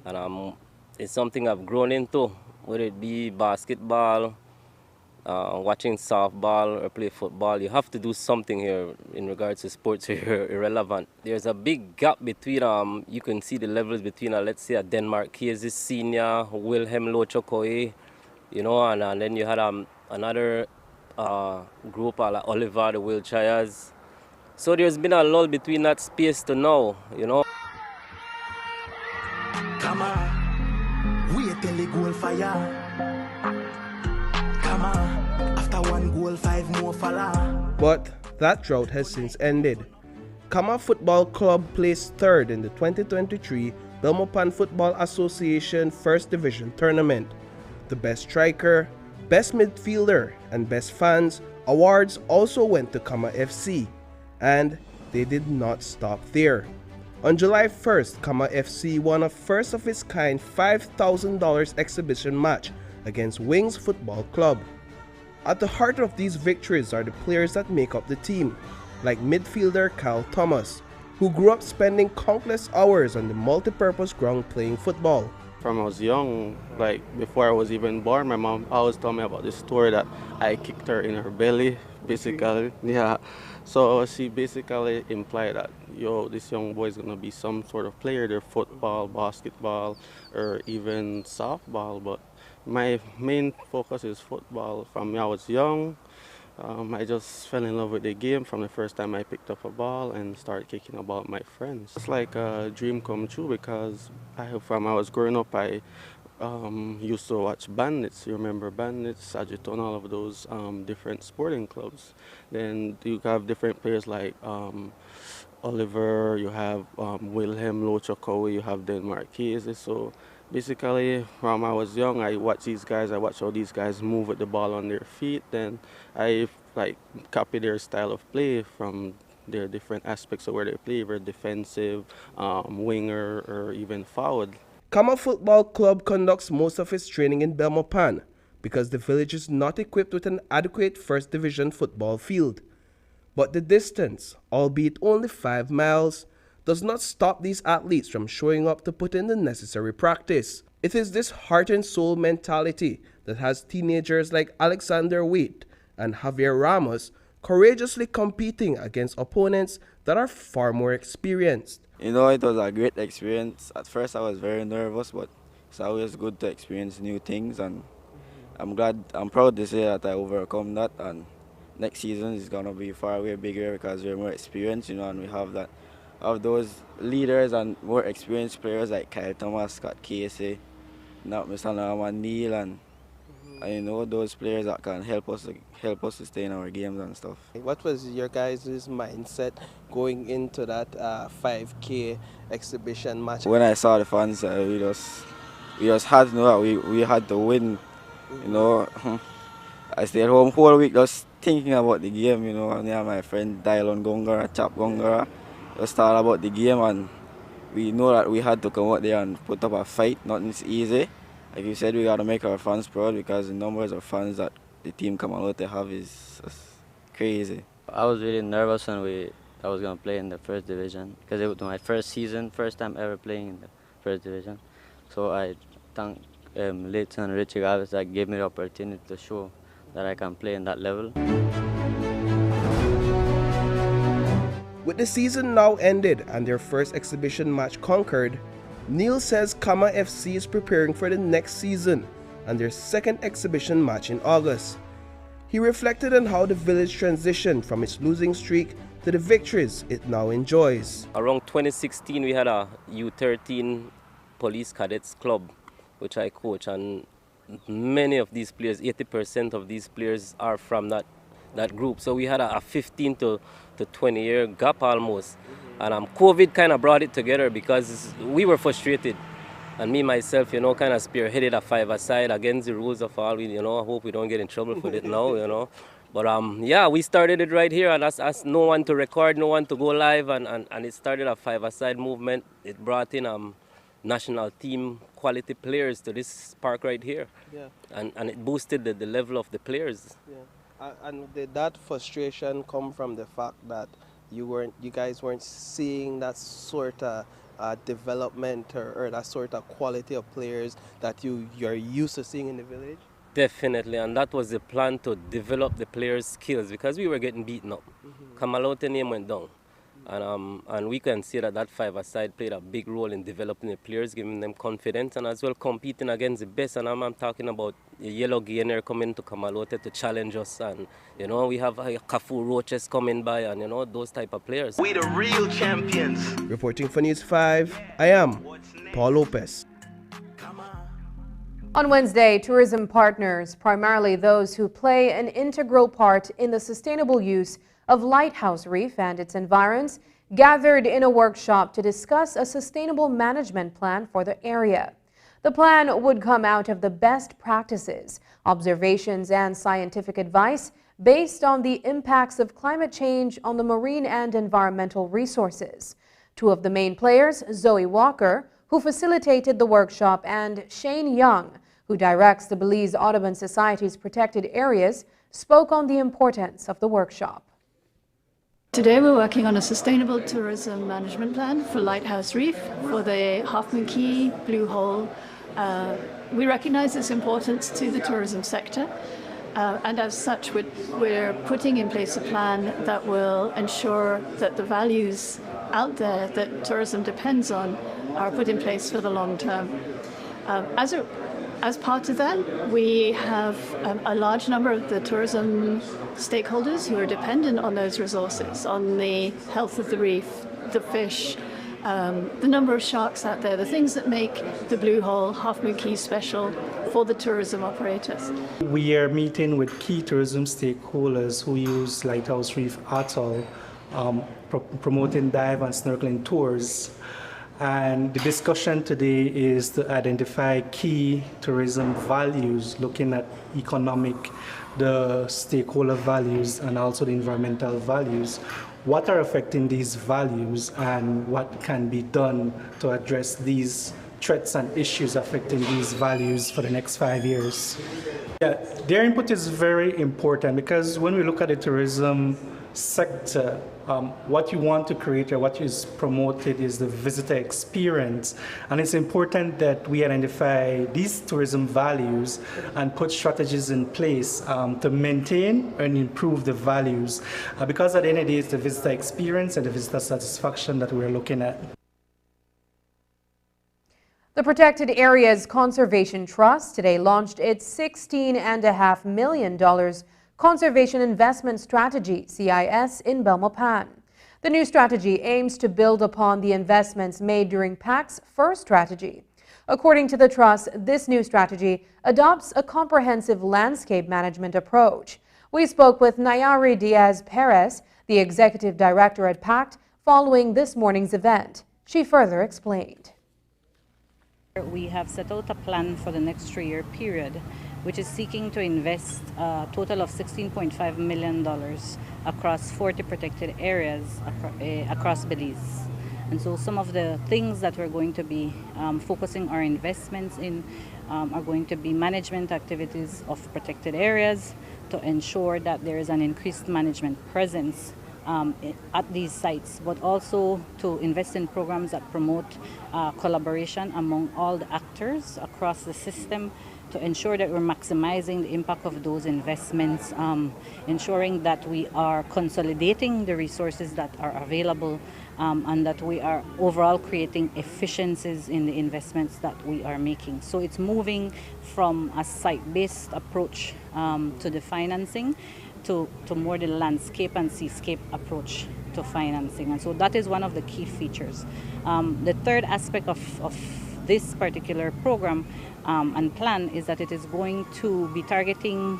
And it's something I've grown into. Whether it be basketball, watching softball or play football, you have to do something here in regards to sports here, irrelevant. There's a big gap between, you can see the levels between, let's say, a Denmark Keze Senior, Wilhelm Locho Koi, you know, and then you had another group like Oliver, the Wiltshires. So there's been a lull between that space to now, you know.
Come on, wait till the goal fire. Come on, after one goal, 5 more follow.
But that drought has since ended. Kama Football Club placed third in the 2023 Belmopan Football Association First Division tournament. The best striker, best midfielder, and best fans awards also went to Kama FC. And they did not stop there. On July 1st, Kama FC won a first-of-its-kind $5,000 exhibition match against Wings Football Club. At the heart of these victories are the players that make up the team, like midfielder Kyle Thomas, who grew up spending countless hours on the multi-purpose ground playing football.
From I was young, like before I was even born, my mom always told me about this story that I kicked her in her belly, basically. Yeah. So she basically implied that, yo, this young boy is going to be some sort of player, either football, basketball, or even softball. But my main focus is football. From when I was young, I just fell in love with the game from the first time I picked up a ball and started kicking a ball with my friends. It's like a dream come true because from I was growing up, I used to watch Bandits. You remember Bandits, Sagiton, all of those different sporting clubs. Then you have different players like Oliver, you have Wilhelm Locho Koi, you have Denmark Keze. So basically, from I was young, I watched these guys, I watched how these guys move with the ball on their feet. Then I like copy their style of play from their different aspects of where they play, whether defensive, winger, or even forward.
Kama Football Club conducts most of its training in Belmopan because the village is not equipped with an adequate First Division football field. But the distance, albeit only 5 miles, does not stop these athletes from showing up to put in the necessary practice. It is this heart and soul mentality that has teenagers like Alexander Waite and Javier Ramos courageously competing against opponents that are far more experienced.
You know, it was a great experience. At first I was very nervous, but it's always good to experience new things, and I'm proud to say that I overcome that, and next season is going to be far way bigger because we're more experienced, you know, and we have that of those leaders and more experienced players like Kyle Thomas, Scott Casey, now Mr. Norman Neal, and you know, those players that can help us to stay in our games and stuff.
What was your guys' mindset going into that 5K exhibition match?
When I saw the fans, we just had to know that we had to win. You know, I stayed home whole week just thinking about the game. You know, and yeah, my friend Dylan Gongara, Chap Gongara, just thought about the game, and we know that we had to come out there and put up a fight. Nothing's easy. Like you said, we got to make our fans proud because the numbers of fans that the team come out to have is just crazy.
I was really nervous when I was going to play in the First Division because it was my first season, first time ever playing in the First Division. So I thank Leighton and Richie Galvez that gave me the opportunity to show that I can play in that level.
With the season now ended and their first exhibition match conquered, Neil says Kama FC is preparing for the next season and their second exhibition match in August. He reflected on how the village transitioned from its losing streak to the victories it now enjoys.
Around 2016 we had a U13 police cadets club which I coach, and many of these players, 80% of these players are from that group. So we had a 15 to 20 year gap almost. And COVID kind of brought it together because we were frustrated. And me, myself, you know, kind of spearheaded a 5-a-side against the rules of all. You know, I hope we don't get in trouble for it now, you know. But yeah, we started it right here, and as no one to record, no one to go live, and it started a 5-a-side movement. It brought in national team quality players to this park right here. Yeah. And it boosted the level of the players.
Yeah. And did that frustration come from the fact that you guys weren't seeing that sort of development or that sort of quality of players that you're used to seeing in the village?
Definitely, and that was the plan, to develop the players' skills because we were getting beaten up. Kamalote name went down, and we can see that 5-a-side played a big role in developing the players, giving them confidence, and as well competing against the best. And I'm talking about the Yellow Gainer coming to Kamalote to challenge us, and you know, we have Kafu Roaches coming by, and you know, those type of players.
We the real champions.
Reporting for News 5, I am Paul Lopez.
On Wednesday, tourism partners, primarily those who play an integral part in the sustainable use of Lighthouse Reef and its environs, gathered in a workshop to discuss a sustainable management plan for the area. The plan would come out of the best practices, observations, and scientific advice based on the impacts of climate change on the marine and environmental resources. Two of the main players, Zoe Walker, who facilitated the workshop, and Shane Young, who directs the Belize Audubon Society's protected areas, spoke on the importance of the workshop.
Today we're working on a sustainable tourism management plan for Lighthouse Reef, for the Half Moon Cay, Blue Hole. We recognize its importance to the tourism sector, and as such we're putting in place a plan that will ensure that the values out there that tourism depends on are put in place for the long term. As part of that, we have a large number of the tourism stakeholders who are dependent on those resources, on the health of the reef, the fish, the number of sharks out there, the things that make the Blue Hole, Half Moon Cay special for the tourism operators.
We are meeting with key tourism stakeholders who use Lighthouse Reef Atoll, promoting dive and snorkeling tours. And the discussion today is to identify key tourism values, looking at economic, the stakeholder values, and also the environmental values. What are affecting these values and what can be done to address these threats and issues affecting these values for the next 5 years? Yeah, their input is very important because when we look at the tourism sector, what you want to create or what is promoted is the visitor experience. And it's important that we identify these tourism values and put strategies in place to maintain and improve the values. Because at the end of the day, it's the visitor experience and the visitor satisfaction that we're looking at.
The Protected Areas Conservation Trust today launched its $16.5 million Conservation Investment Strategy, CIS, in Belmopan. The new strategy aims to build upon the investments made during PAC's first strategy. According to the Trust, this new strategy adopts a comprehensive landscape management approach. We spoke with Nayari Diaz-Perez, the Executive Director at PAC, following this morning's event. She further explained.
We have set out a plan for the next 3-year period, which is seeking to invest a total of $16.5 million across 40 protected areas across Belize. And so some of the things that we're going to be focusing our investments in are going to be management activities of protected areas to ensure that there is an increased management presence at these sites, but also to invest in programs that promote collaboration among all the actors across the system to ensure that we're maximizing the impact of those investments, ensuring that we are consolidating the resources that are available and that we are overall creating efficiencies in the investments that we are making. So it's moving from a site-based approach to the financing to more the landscape and seascape approach to financing. And so that is one of the key features. The third aspect of this particular program and plan is that it is going to be targeting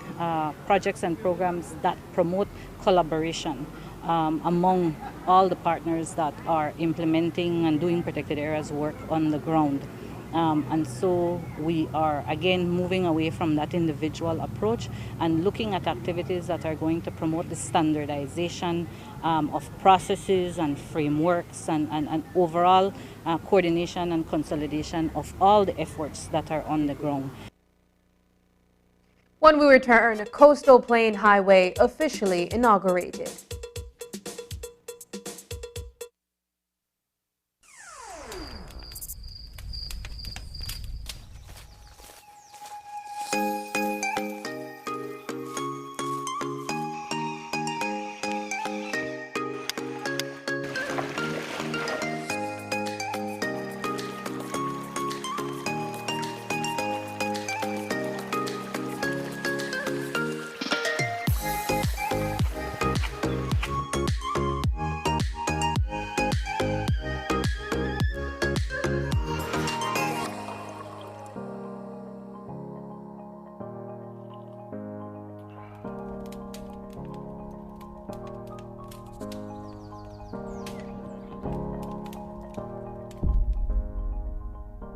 projects and programs that promote collaboration among all the partners that are implementing and doing protected areas work on the ground. And so we are again moving away from that individual approach and looking at activities that are going to promote the standardization of processes and frameworks and overall coordination and consolidation of all the efforts that are on the ground.
When we return, Coastal Plain Highway officially inaugurated.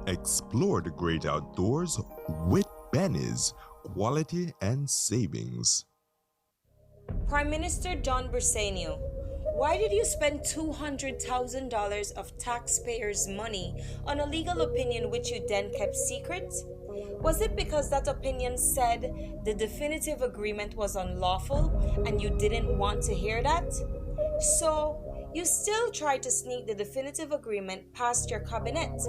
Explore the great outdoors with Benny's Quality and Savings.
Prime Minister John Briceño, why did you spend $200,000 of taxpayers' money on a legal opinion which you then kept secret? Was it because that opinion said the definitive agreement was unlawful and you didn't want to hear that? So, you still tried to sneak the definitive agreement past your cabinet,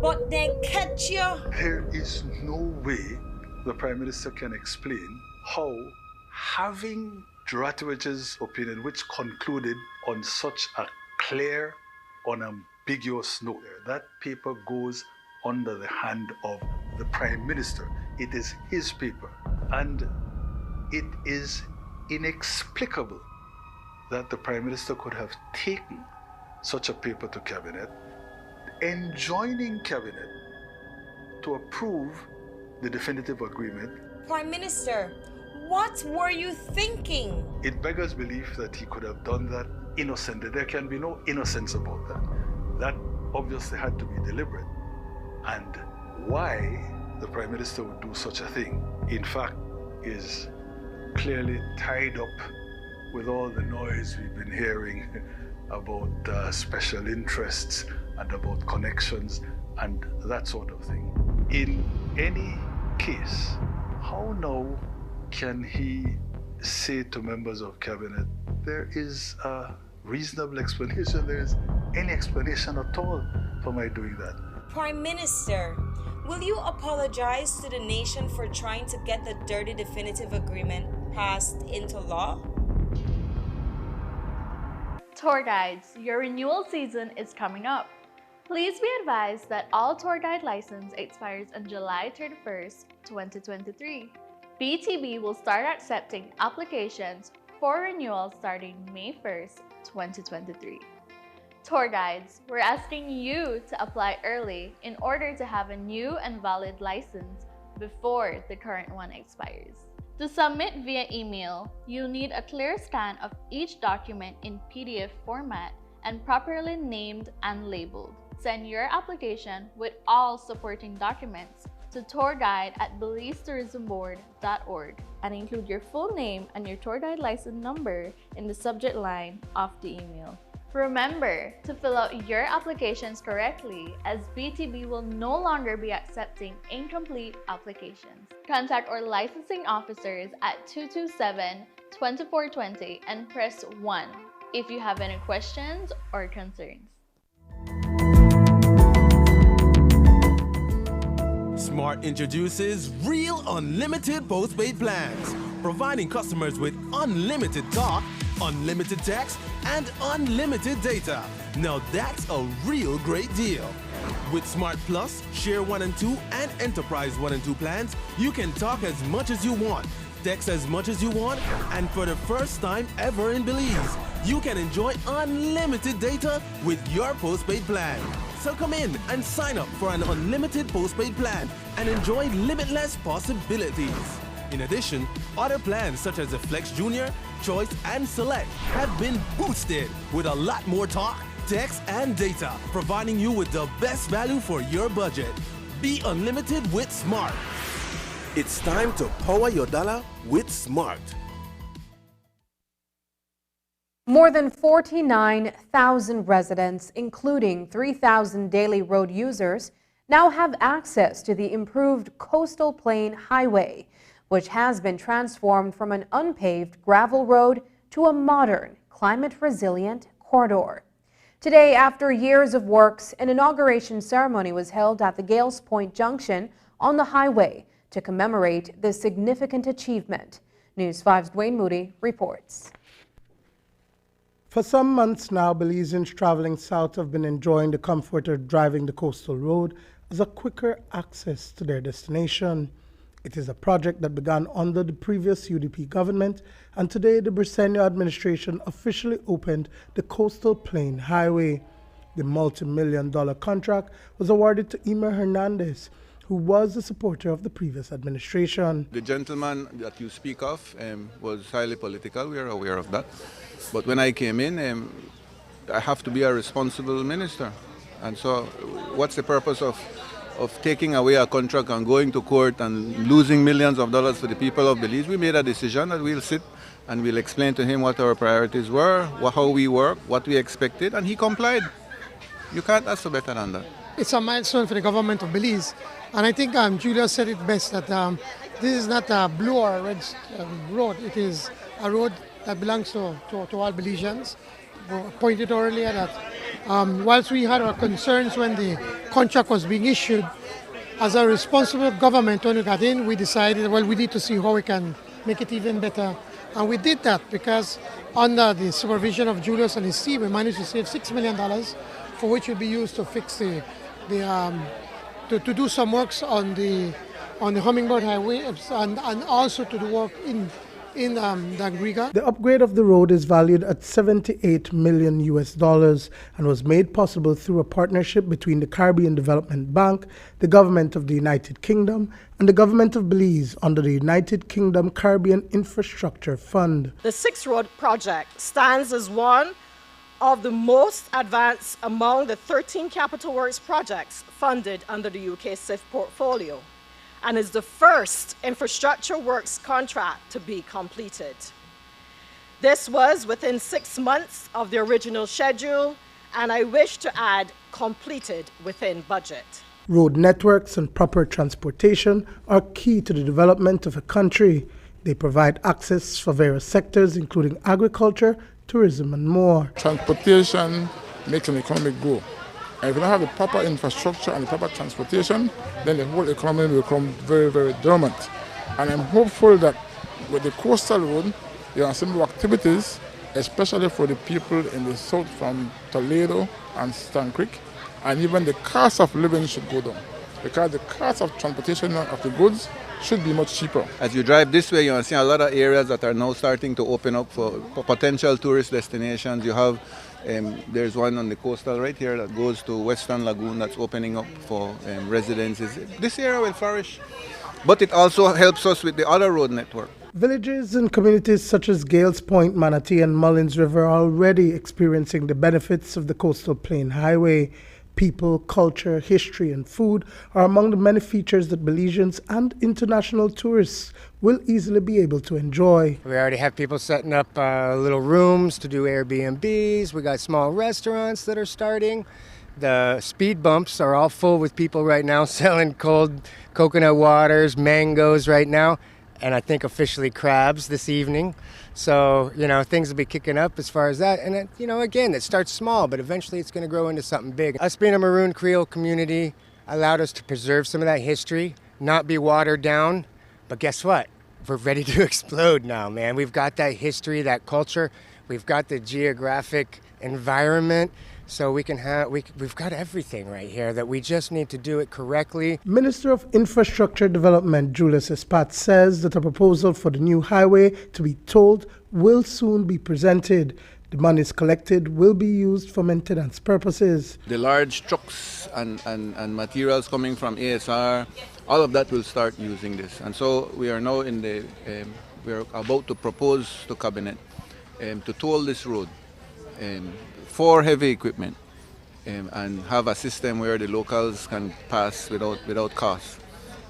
but they catch you.
There is no way the Prime Minister can explain how having Duratovich's opinion, which concluded on such a clear, unambiguous note, that paper goes under the hand of the Prime Minister. It is his paper, and it is inexplicable that the Prime Minister could have taken such a paper to Cabinet, enjoining Cabinet to approve the definitive agreement.
Prime Minister, what were you thinking?
It beggars belief that he could have done that innocently. There can be no innocence about that. That obviously had to be deliberate. And why the Prime Minister would do such a thing, in fact, is clearly tied up with all the noise we've been hearing about special interests and about connections and that sort of thing. In any case, how now can he say to members of cabinet, there is a reasonable explanation, there is any explanation at all for my doing that?
Prime Minister, will you apologize to the nation for trying to get the dirty definitive agreement passed into law?
Tour guides, your renewal season is coming up. Please be advised that all tour guide license expires on July 31st, 2023. BTB will start accepting applications for renewal starting May 1st, 2023. Tour guides, we're asking you to apply early in order to have a new and valid license before the current one expires. To submit via email, you'll need a clear scan of each document in PDF format and properly named and labeled. Send your application with all supporting documents to tourguide@belizetourismboard.org and include your full name and your tour guide license number in the subject line of the email. Remember to fill out your applications correctly, as BTB will no longer be accepting incomplete applications. Contact our licensing officers at 227-2420 and press 1 if you have any questions or concerns.
Smart introduces Real Unlimited Postpaid Plans, providing customers with unlimited talk, unlimited text, and unlimited data. Now that's a real great deal. With Smart Plus, Share 1 and 2, and Enterprise 1 and 2 plans, you can talk as much as you want, text as much as you want, and for the first time ever in Belize, you can enjoy unlimited data with your postpaid plan. So come in and sign up for an unlimited postpaid plan and enjoy limitless possibilities. In addition, other plans such as the Flex Junior, Choice, and Select have been boosted with a lot more talk, text, and data, providing you with the best value for your budget. Be unlimited with Smart. It's time to power your dollar with Smart.
More than 49,000 residents, including 3,000 daily road users, now have access to the improved Coastal Plain Highway, which has been transformed from an unpaved gravel road to a modern, climate-resilient corridor. Today, after years of works, an inauguration ceremony was held at the Gales Point Junction on the highway to commemorate this significant achievement. News 5's Dwayne Moody reports.
For some months now, Belizeans traveling south have been enjoying the comfort of driving the coastal road as a quicker access to their destination. It is a project that began under the previous UDP government, and today the Briceño administration officially opened the Coastal Plain Highway. The multi-million-dollar contract was awarded to Emer Hernandez, who was a supporter of the previous administration.
The gentleman that you speak of was highly political, we are aware of that. But when I came in, I have to be a responsible minister. And so what's the purpose of taking away a contract and going to court and losing millions of dollars for the people of Belize? We made a decision that we'll sit and we'll explain to him what our priorities were, how we work, what we expected, and he complied. You can't ask for better than that.
It's a milestone for the government of Belize. And I think Julia said it best, that this is not a blue or a red road. It is a road that belongs to all Belizeans. We pointed earlier that whilst we had our concerns when the contract was being issued, as a responsible government, when we got in, we decided, well, we need to see how we can make it even better. And we did that because under the supervision of Julius and his team, we managed to save $6 million, for which will be used to fix to do some works on the Hummingbird Highway and also to do work in Dengue.
The upgrade of the road is valued at $78 million and was made possible through a partnership between the Caribbean Development Bank, the Government of the United Kingdom, and the Government of Belize under the United Kingdom Caribbean Infrastructure Fund.
The 6 Road project stands as one
of the most advanced among the 13 capital works projects funded under the UK SIF portfolio, and is the first infrastructure works contract to be completed. This was within 6 months of the original schedule, and I wish to add, completed within budget.
Road networks and proper transportation are key to the development of a country. They provide access for various sectors, including agriculture, tourism, and more.
Transportation makes an economy grow. And if you don't have the proper infrastructure and the proper transportation, then the whole economy will become very, very dormant. And I'm hopeful that with the coastal road, there are similar activities, especially for the people in the south from Toledo and Stan Creek, and even the cost of living should go down, because the cost of transportation of the goods should be much cheaper.
As you drive this way, you'll see a lot of areas that are now starting to open up for potential tourist destinations. You have, there's one on the coastal right here that goes to Western Lagoon that's opening up for residences. This area will flourish, but it also helps us with the other road network.
Villages and communities such as Gales Point, Manatee, and Mullins River are already experiencing the benefits of the Coastal Plain Highway. People, culture, history, and food are among the many features that Belizeans and international tourists will easily be able to enjoy.
We already have people setting up little rooms to do Airbnbs. We got small restaurants that are starting. The speed bumps are all full with people right now selling cold coconut waters, mangoes right now, and I think officially crabs this evening. So, things will be kicking up as far as that. And, again, it starts small, but eventually it's going to grow into something big. Us being a Maroon Creole community allowed us to preserve some of that history, not be watered down. But guess what? We're ready to explode now, man. We've got that history, that culture. We've got the geographic environment. So we've got everything right here that we just need to do it correctly.
Minister of Infrastructure Development Julius Espat says that a proposal for the new highway to be tolled will soon be presented. The monies collected will be used for maintenance purposes.
The large trucks and materials coming from ASR, all of that will start using this. And so we are now we're about to propose to Cabinet to toll this road for heavy equipment and have a system where the locals can pass without cost.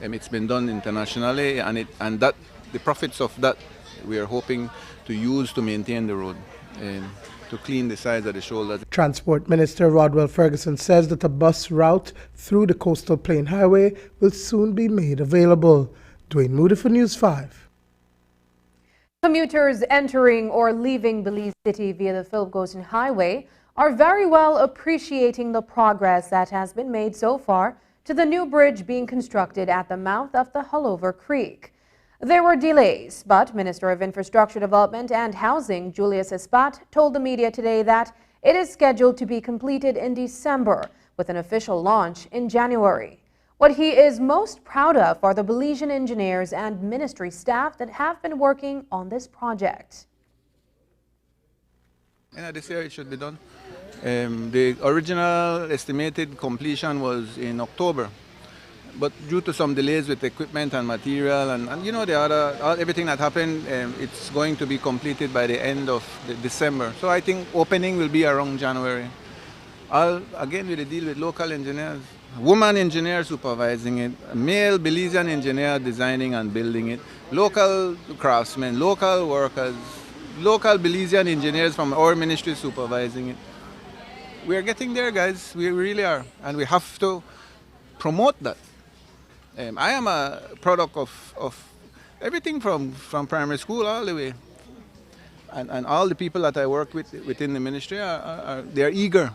It's been done internationally, and the profits of that we are hoping to use to maintain the road, to clean the sides of the shoulders.
Transport Minister Rodwell Ferguson says that a bus route through the Coastal Plain Highway will soon be made available. Dwayne Moody for News 5.
Commuters entering or leaving Belize City via the Philip Gosen Highway are very well appreciating the progress that has been made so far to the new bridge being constructed at the mouth of the Hullover Creek. There were delays, but Minister of Infrastructure Development and Housing Julius Espat told the media today that it is scheduled to be completed in December with an official launch in January. What he is most proud of are the Belizean engineers and ministry staff that have been working on this project.
This year it should be done. The original estimated completion was in October, but due to some delays with equipment and material and everything that happened, it's going to be completed by the end of December. So I think opening will be around January. Again, we deal with local engineers. Woman engineer supervising it, a male Belizean engineer designing and building it, local craftsmen, local workers, local Belizean engineers from our ministry supervising it. We are getting there, guys. We really are. And we have to promote that. I am a product of everything from primary school all the way. And all the people that I work with within the ministry, they're eager.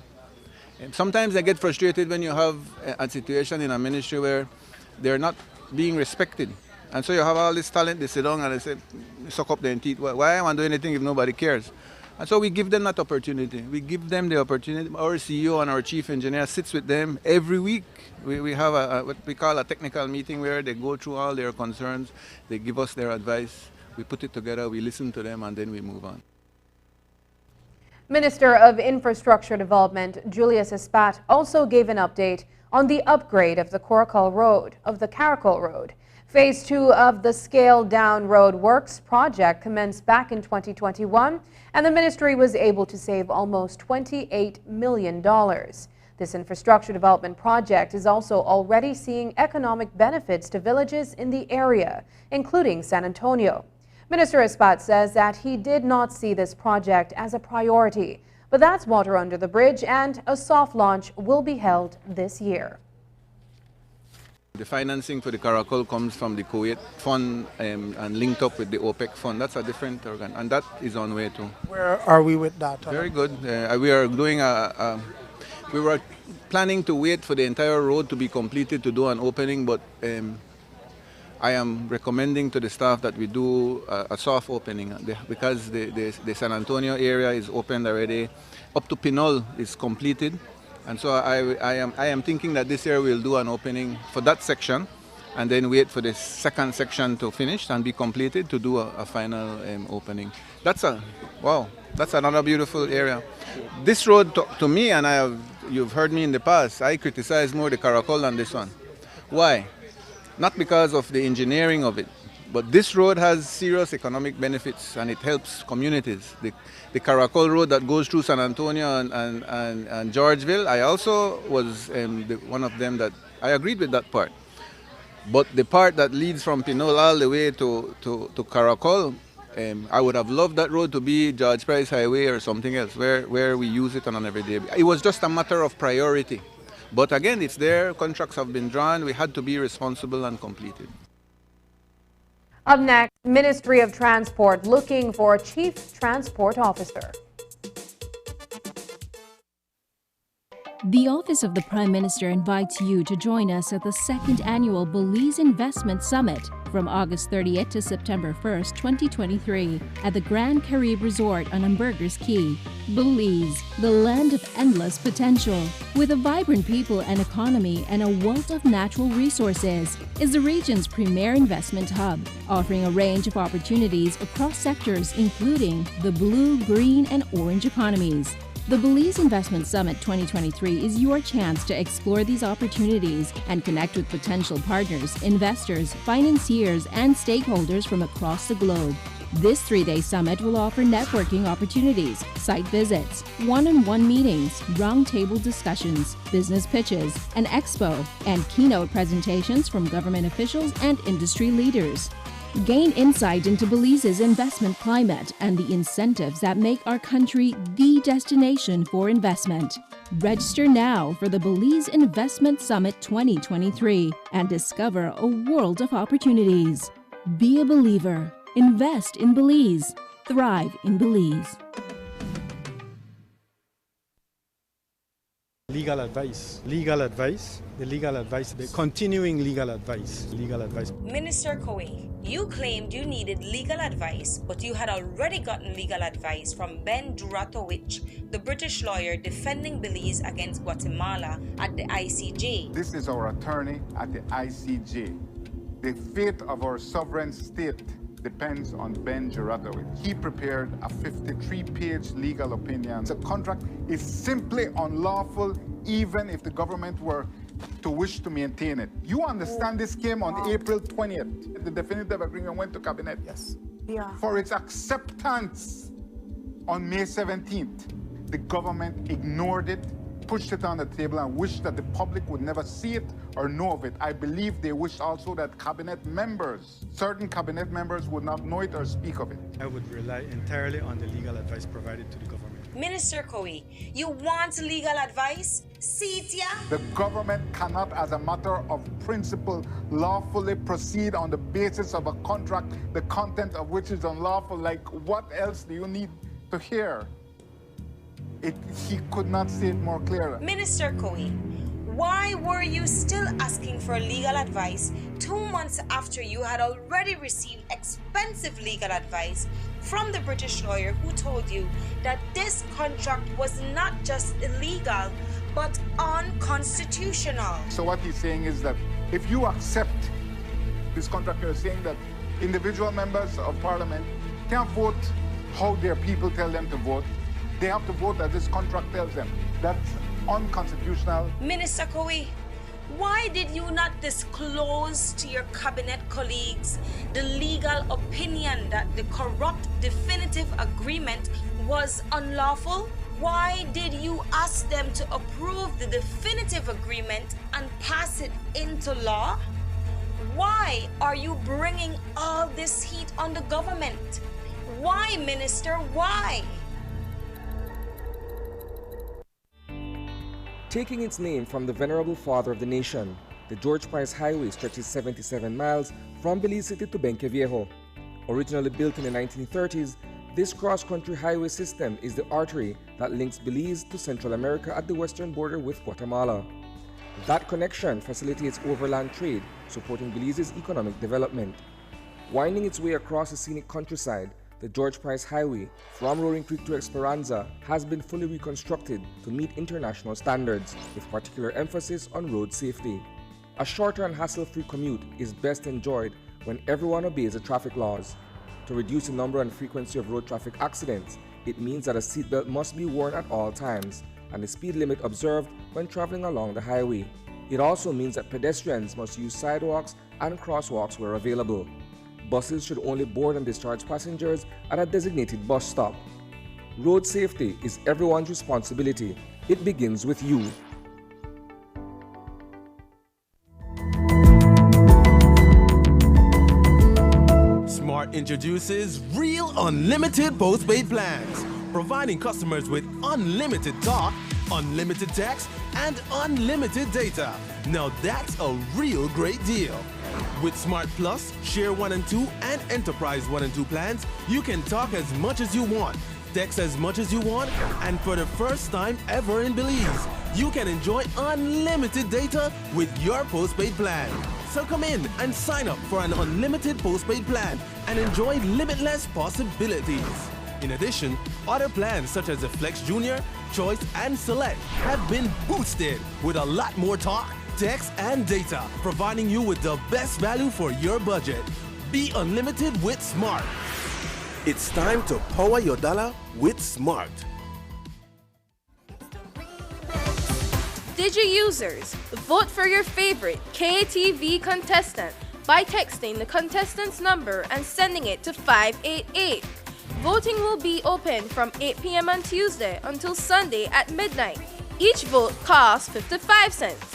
Sometimes I get frustrated when you have a situation in a ministry where they're not being respected. And so you have all this talent, they sit down and they say, suck up their teeth. Why am I doing anything if nobody cares? And so we give them that opportunity. We give them the opportunity. Our CEO and our chief engineer sits with them every week. We have what we call a technical meeting where they go through all their concerns. They give us their advice. We put it together, we listen to them, and then we move on.
Minister of Infrastructure Development Julius Espat also gave an update on the upgrade of the Caracol Road. Phase 2 of the Scaled Down Road Works project commenced back in 2021, and the ministry was able to save almost $28 million. This infrastructure development project is also already seeing economic benefits to villages in the area, including San Antonio. Minister Espat says that he did not see this project as a priority, but that's water under the bridge, and a soft launch will be held this year.
The financing for the Caracol comes from the Kuwait fund and linked up with the OPEC fund. That's a different organ, and that is on way too.
Where are we with that?
Very good. We are doing we were planning to wait for the entire road to be completed to do an opening, but I am recommending to the staff that we do a soft opening because the San Antonio area is opened already. Up to Pinol is completed. And so I am thinking that this year we'll do an opening for that section and then wait for the second section to finish and be completed to do a final opening. That's another beautiful area. This road to me, and you've heard me in the past, I criticize more the Caracol than this one. Why? Not because of the engineering of it, but this road has serious economic benefits and it helps communities. The Caracol Road that goes through San Antonio and Georgeville, I also was one of them that I agreed with that part. But the part that leads from Pinol all the way to Caracol, I would have loved that road to be George Price Highway or something else where we use it on an everyday basis. It was just a matter of priority. But again, it's there, contracts have been drawn, we had to be responsible and complete it.
Up next, Ministry of Transport looking for a Chief Transport Officer.
The Office of the Prime Minister invites you to join us at the second annual Belize Investment Summit from August 30th to September 1st, 2023 at the Grand Caribe Resort on Ambergris Key. Belize, the land of endless potential, with a vibrant people and economy and a wealth of natural resources, is the region's premier investment hub, offering a range of opportunities across sectors including the blue, green, and orange economies. The Belize Investment Summit 2023 is your chance to explore these opportunities and connect with potential partners, investors, financiers, and stakeholders from across the globe. This 3-day summit will offer networking opportunities, site visits, one-on-one meetings, roundtable discussions, business pitches, an expo, and keynote presentations from government officials and industry leaders. Gain insight into Belize's investment climate and the incentives that make our country the destination for investment. Register now for the Belize Investment Summit 2023 and discover a world of opportunities. Be a believer. Invest in Belize. Thrive in Belize.
Legal advice, the continuing legal advice.
Minister Kowe, you claimed you needed legal advice, but you had already gotten legal advice from Ben Duratowicz, the British lawyer defending Belize against Guatemala at the ICJ.
This is our attorney at the ICJ. The fate of our sovereign state depends on Ben Duratowicz. He prepared a 53-page legal opinion. The contract is simply unlawful even if the government were to wish to maintain it. You understand this came on April 20th. The definitive agreement went to cabinet.
Yes. Yeah.
For its acceptance on May 17th. The government ignored it, pushed it on the table, and wished that the public would never see it or know of it. I believe they wished also that certain cabinet members would not know it or speak of it.
I would rely entirely on the legal advice provided to the government.
Minister Kowe, you want legal advice? See it, yeah?
The government cannot, as a matter of principle, lawfully proceed on the basis of a contract, the content of which is unlawful. Like, what else do you need to hear? He could not say it more clearly.
Minister Kowe, why were you still asking for legal advice 2 months after you had already received expensive legal advice from the British lawyer who told you that this contract was not just illegal, but unconstitutional?
So what he's saying is that if you accept this contract, you're saying that individual members of parliament can't vote how their people tell them to vote. They have to vote as this contract tells them. That's unconstitutional.
Minister Kowe, Why did you not disclose to your cabinet colleagues the legal opinion that the corrupt definitive agreement was unlawful? Why did you ask them to approve the definitive agreement and pass it into law? Why are you bringing all this heat on the government? Why, Minister, why?
Taking its name from the venerable father of the nation, the George Price Highway stretches 77 miles from Belize City to Dengue Viejo. Originally built in the 1930s, this cross-country highway system is the artery that links Belize to Central America at the western border with Guatemala. That connection facilitates overland trade, supporting Belize's economic development. Winding its way across the scenic countryside, the George Price Highway, from Roaring Creek to Esperanza, has been fully reconstructed to meet international standards, with particular emphasis on road safety. A shorter and hassle-free commute is best enjoyed when everyone obeys the traffic laws. To reduce the number and frequency of road traffic accidents, it means that a seatbelt must be worn at all times, and the speed limit observed when traveling along the highway. It also means that pedestrians must use sidewalks and crosswalks where available. Buses should only board and discharge passengers at a designated bus stop. Road safety is everyone's responsibility. It begins with you.
Smart introduces Real Unlimited Postpaid Plans, providing customers with unlimited talk, unlimited text, and unlimited data. Now that's a real great deal. With Smart Plus, Share 1 and 2, and Enterprise 1 and 2 plans, you can talk as much as you want, text as much as you want, and for the first time ever in Belize, you can enjoy unlimited data with your postpaid plan. So come in and sign up for an unlimited postpaid plan and enjoy limitless possibilities. In addition, other plans such as the Flex Junior, Choice, and Select have been boosted with a lot more talk, text, and data, providing you with the best value for your budget. Be unlimited with Smart. It's time to power your dollar with Smart.
Digi users, vote for your favorite KTV contestant by texting the contestant's number and sending it to 588. Voting will be open from 8 p.m. on Tuesday until Sunday at midnight. Each vote costs 55 cents.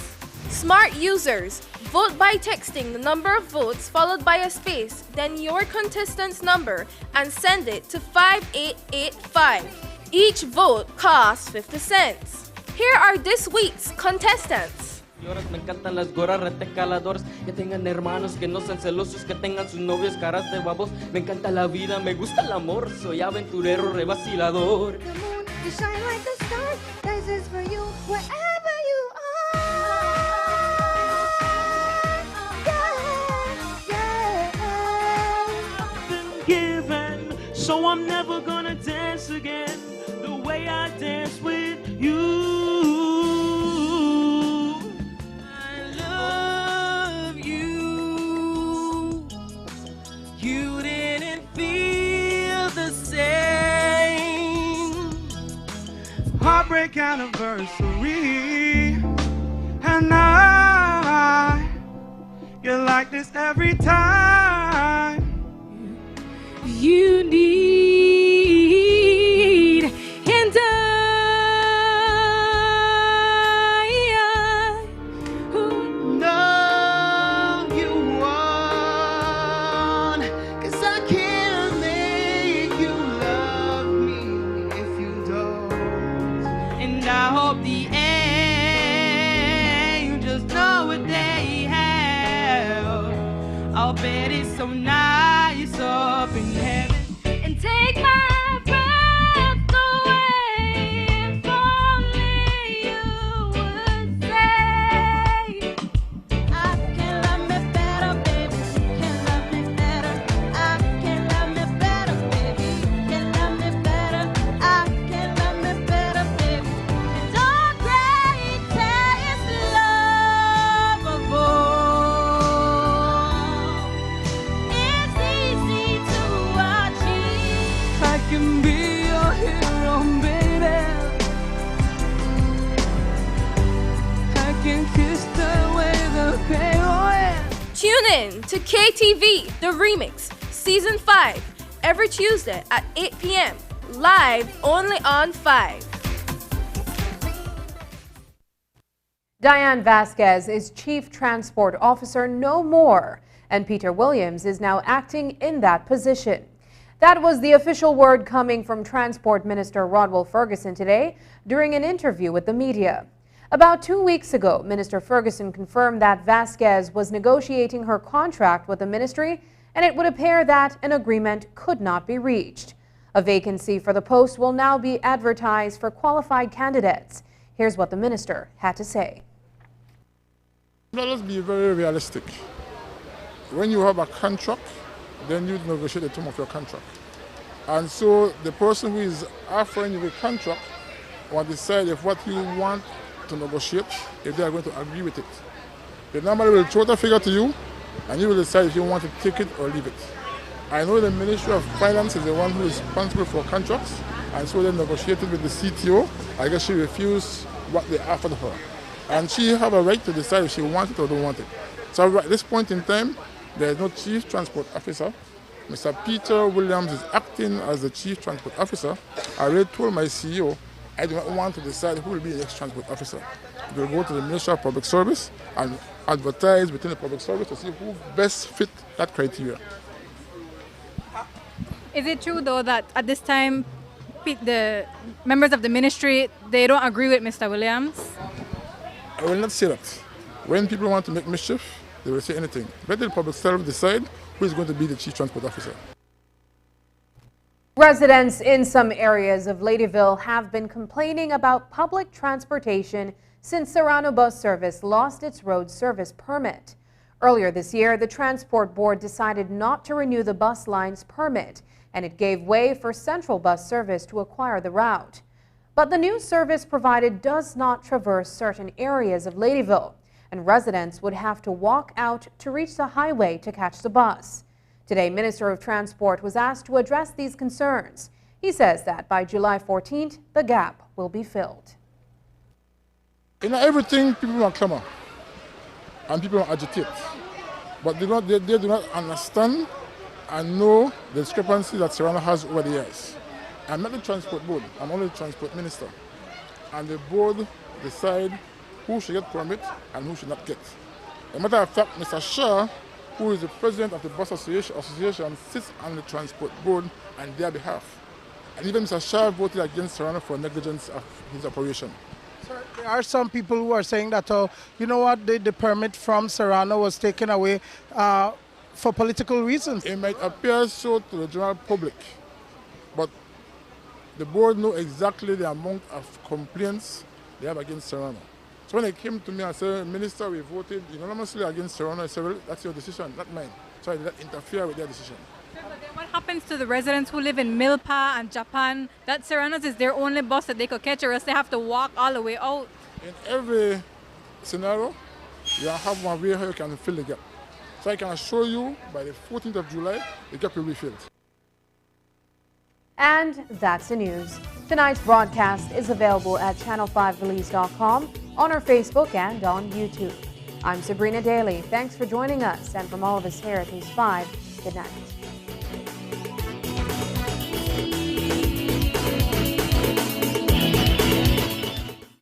Smart users, vote by texting the number of votes followed by a space, then your contestant's number, and send it to 5885. Each vote costs 50 cents. Here are this week's contestants.
Me encantan las gorras retecaladoras, que tengan hermanos, que no sean celosos, que tengan sus novios caras de babos. Me encanta la vida, me gusta el amor, soy aventurero, revacilador.
The moon, you shine like the stars, this is for you, wherever you are. Yeah, yeah.
I've been given, so I'm never gonna dance again the way I dance with you. You didn't feel the same. Heartbreak anniversary, and you're like this every time. You need, and I'll bet it's so nice up in heaven. And take my breath away if only you would say, I can love me better, baby. You can love me better. I can love me better, baby. You can love me better. I can love me better, baby. It's all great taste love of all.
Tune in to KTV The Remix Season 5 every Tuesday at 8 p.m. live only on 5.
Diane Vasquez is Chief Transport Officer no more, and Peter Williams is now acting in that position. That was the official word coming from Transport Minister Rodwell Ferguson today during an interview with the media. About 2 weeks ago, Minister Ferguson confirmed that Vasquez was negotiating her contract with the ministry, and it would appear that an agreement could not be reached. A vacancy for the post will now be advertised for qualified candidates. Here's what the minister had to say.
Let us be very realistic. When you have a contract, then you negotiate the term of your contract. And so the person who is offering you a contract will decide if what you want to negotiate, if they are going to agree with it. They normally will throw the figure to you, and you will decide if you want to take it or leave it. I know the Ministry of Finance is the one who is responsible for contracts, and so they negotiated with the CTO. I guess she refused what they offered her. And she have a right to decide if she wants it or don't want it. So at this point in time, there is no Chief Transport Officer. Mr. Peter Williams is acting as the Chief Transport Officer. I already told my CEO I do not want to decide who will be the next transport officer. We will go to the Ministry of Public Service and advertise within the public service to see who best fit that criteria.
Is it true though that at this time the members of the ministry, they don't agree with Mr. Williams?
I will not say that. When people want to make mischief, they will say anything. Let the public service decide who is going to be the Chief Transport Officer.
Residents in some areas of Ladyville have been complaining about public transportation since Serrano Bus Service lost its road service permit. Earlier this year, the Transport Board decided not to renew the bus line's permit, and it gave way for Central Bus Service to acquire the route. But the new service provided does not traverse certain areas of Ladyville, and residents would have to walk out to reach the highway to catch the bus. Today, Minister of Transport was asked to address these concerns. He says that by July 14th, the gap will be filled.
In everything, people want clamor and people want agitate, but they do not understand and know the discrepancy that Serrano has over the years. I'm not the Transport Board, I'm only the Transport Minister. And the board decide who should get permit and who should not get. As a matter of fact, Mr. Shah, who is the president of the Bus Association, sits on the Transport Board on their behalf. And even Mr. Shah voted against Serrano for negligence of his operation.
Sir, there are some people who are saying that, you know what, the permit from Serrano was taken away for political reasons.
It might appear so to the general public, but the board know exactly the amount of complaints they have against Serrano. So when they came to me and said, Minister, we voted unanimously against Serrano, I said, well, that's your decision, not mine. So I did not interfere with their decision.
But then what happens to the residents who live in Milpa and Japan? That Serrano's is their only bus that they could catch, or else they have to walk all the way out.
In every scenario, you have one way how you can fill the gap. So I can assure you, by the 14th of July, the gap will be filled.
And that's the news. Tonight's broadcast is available at channel5belize.com, on our Facebook and on YouTube. I'm Sabrina Daly. Thanks for joining us. And from all of us here at News 5, good night.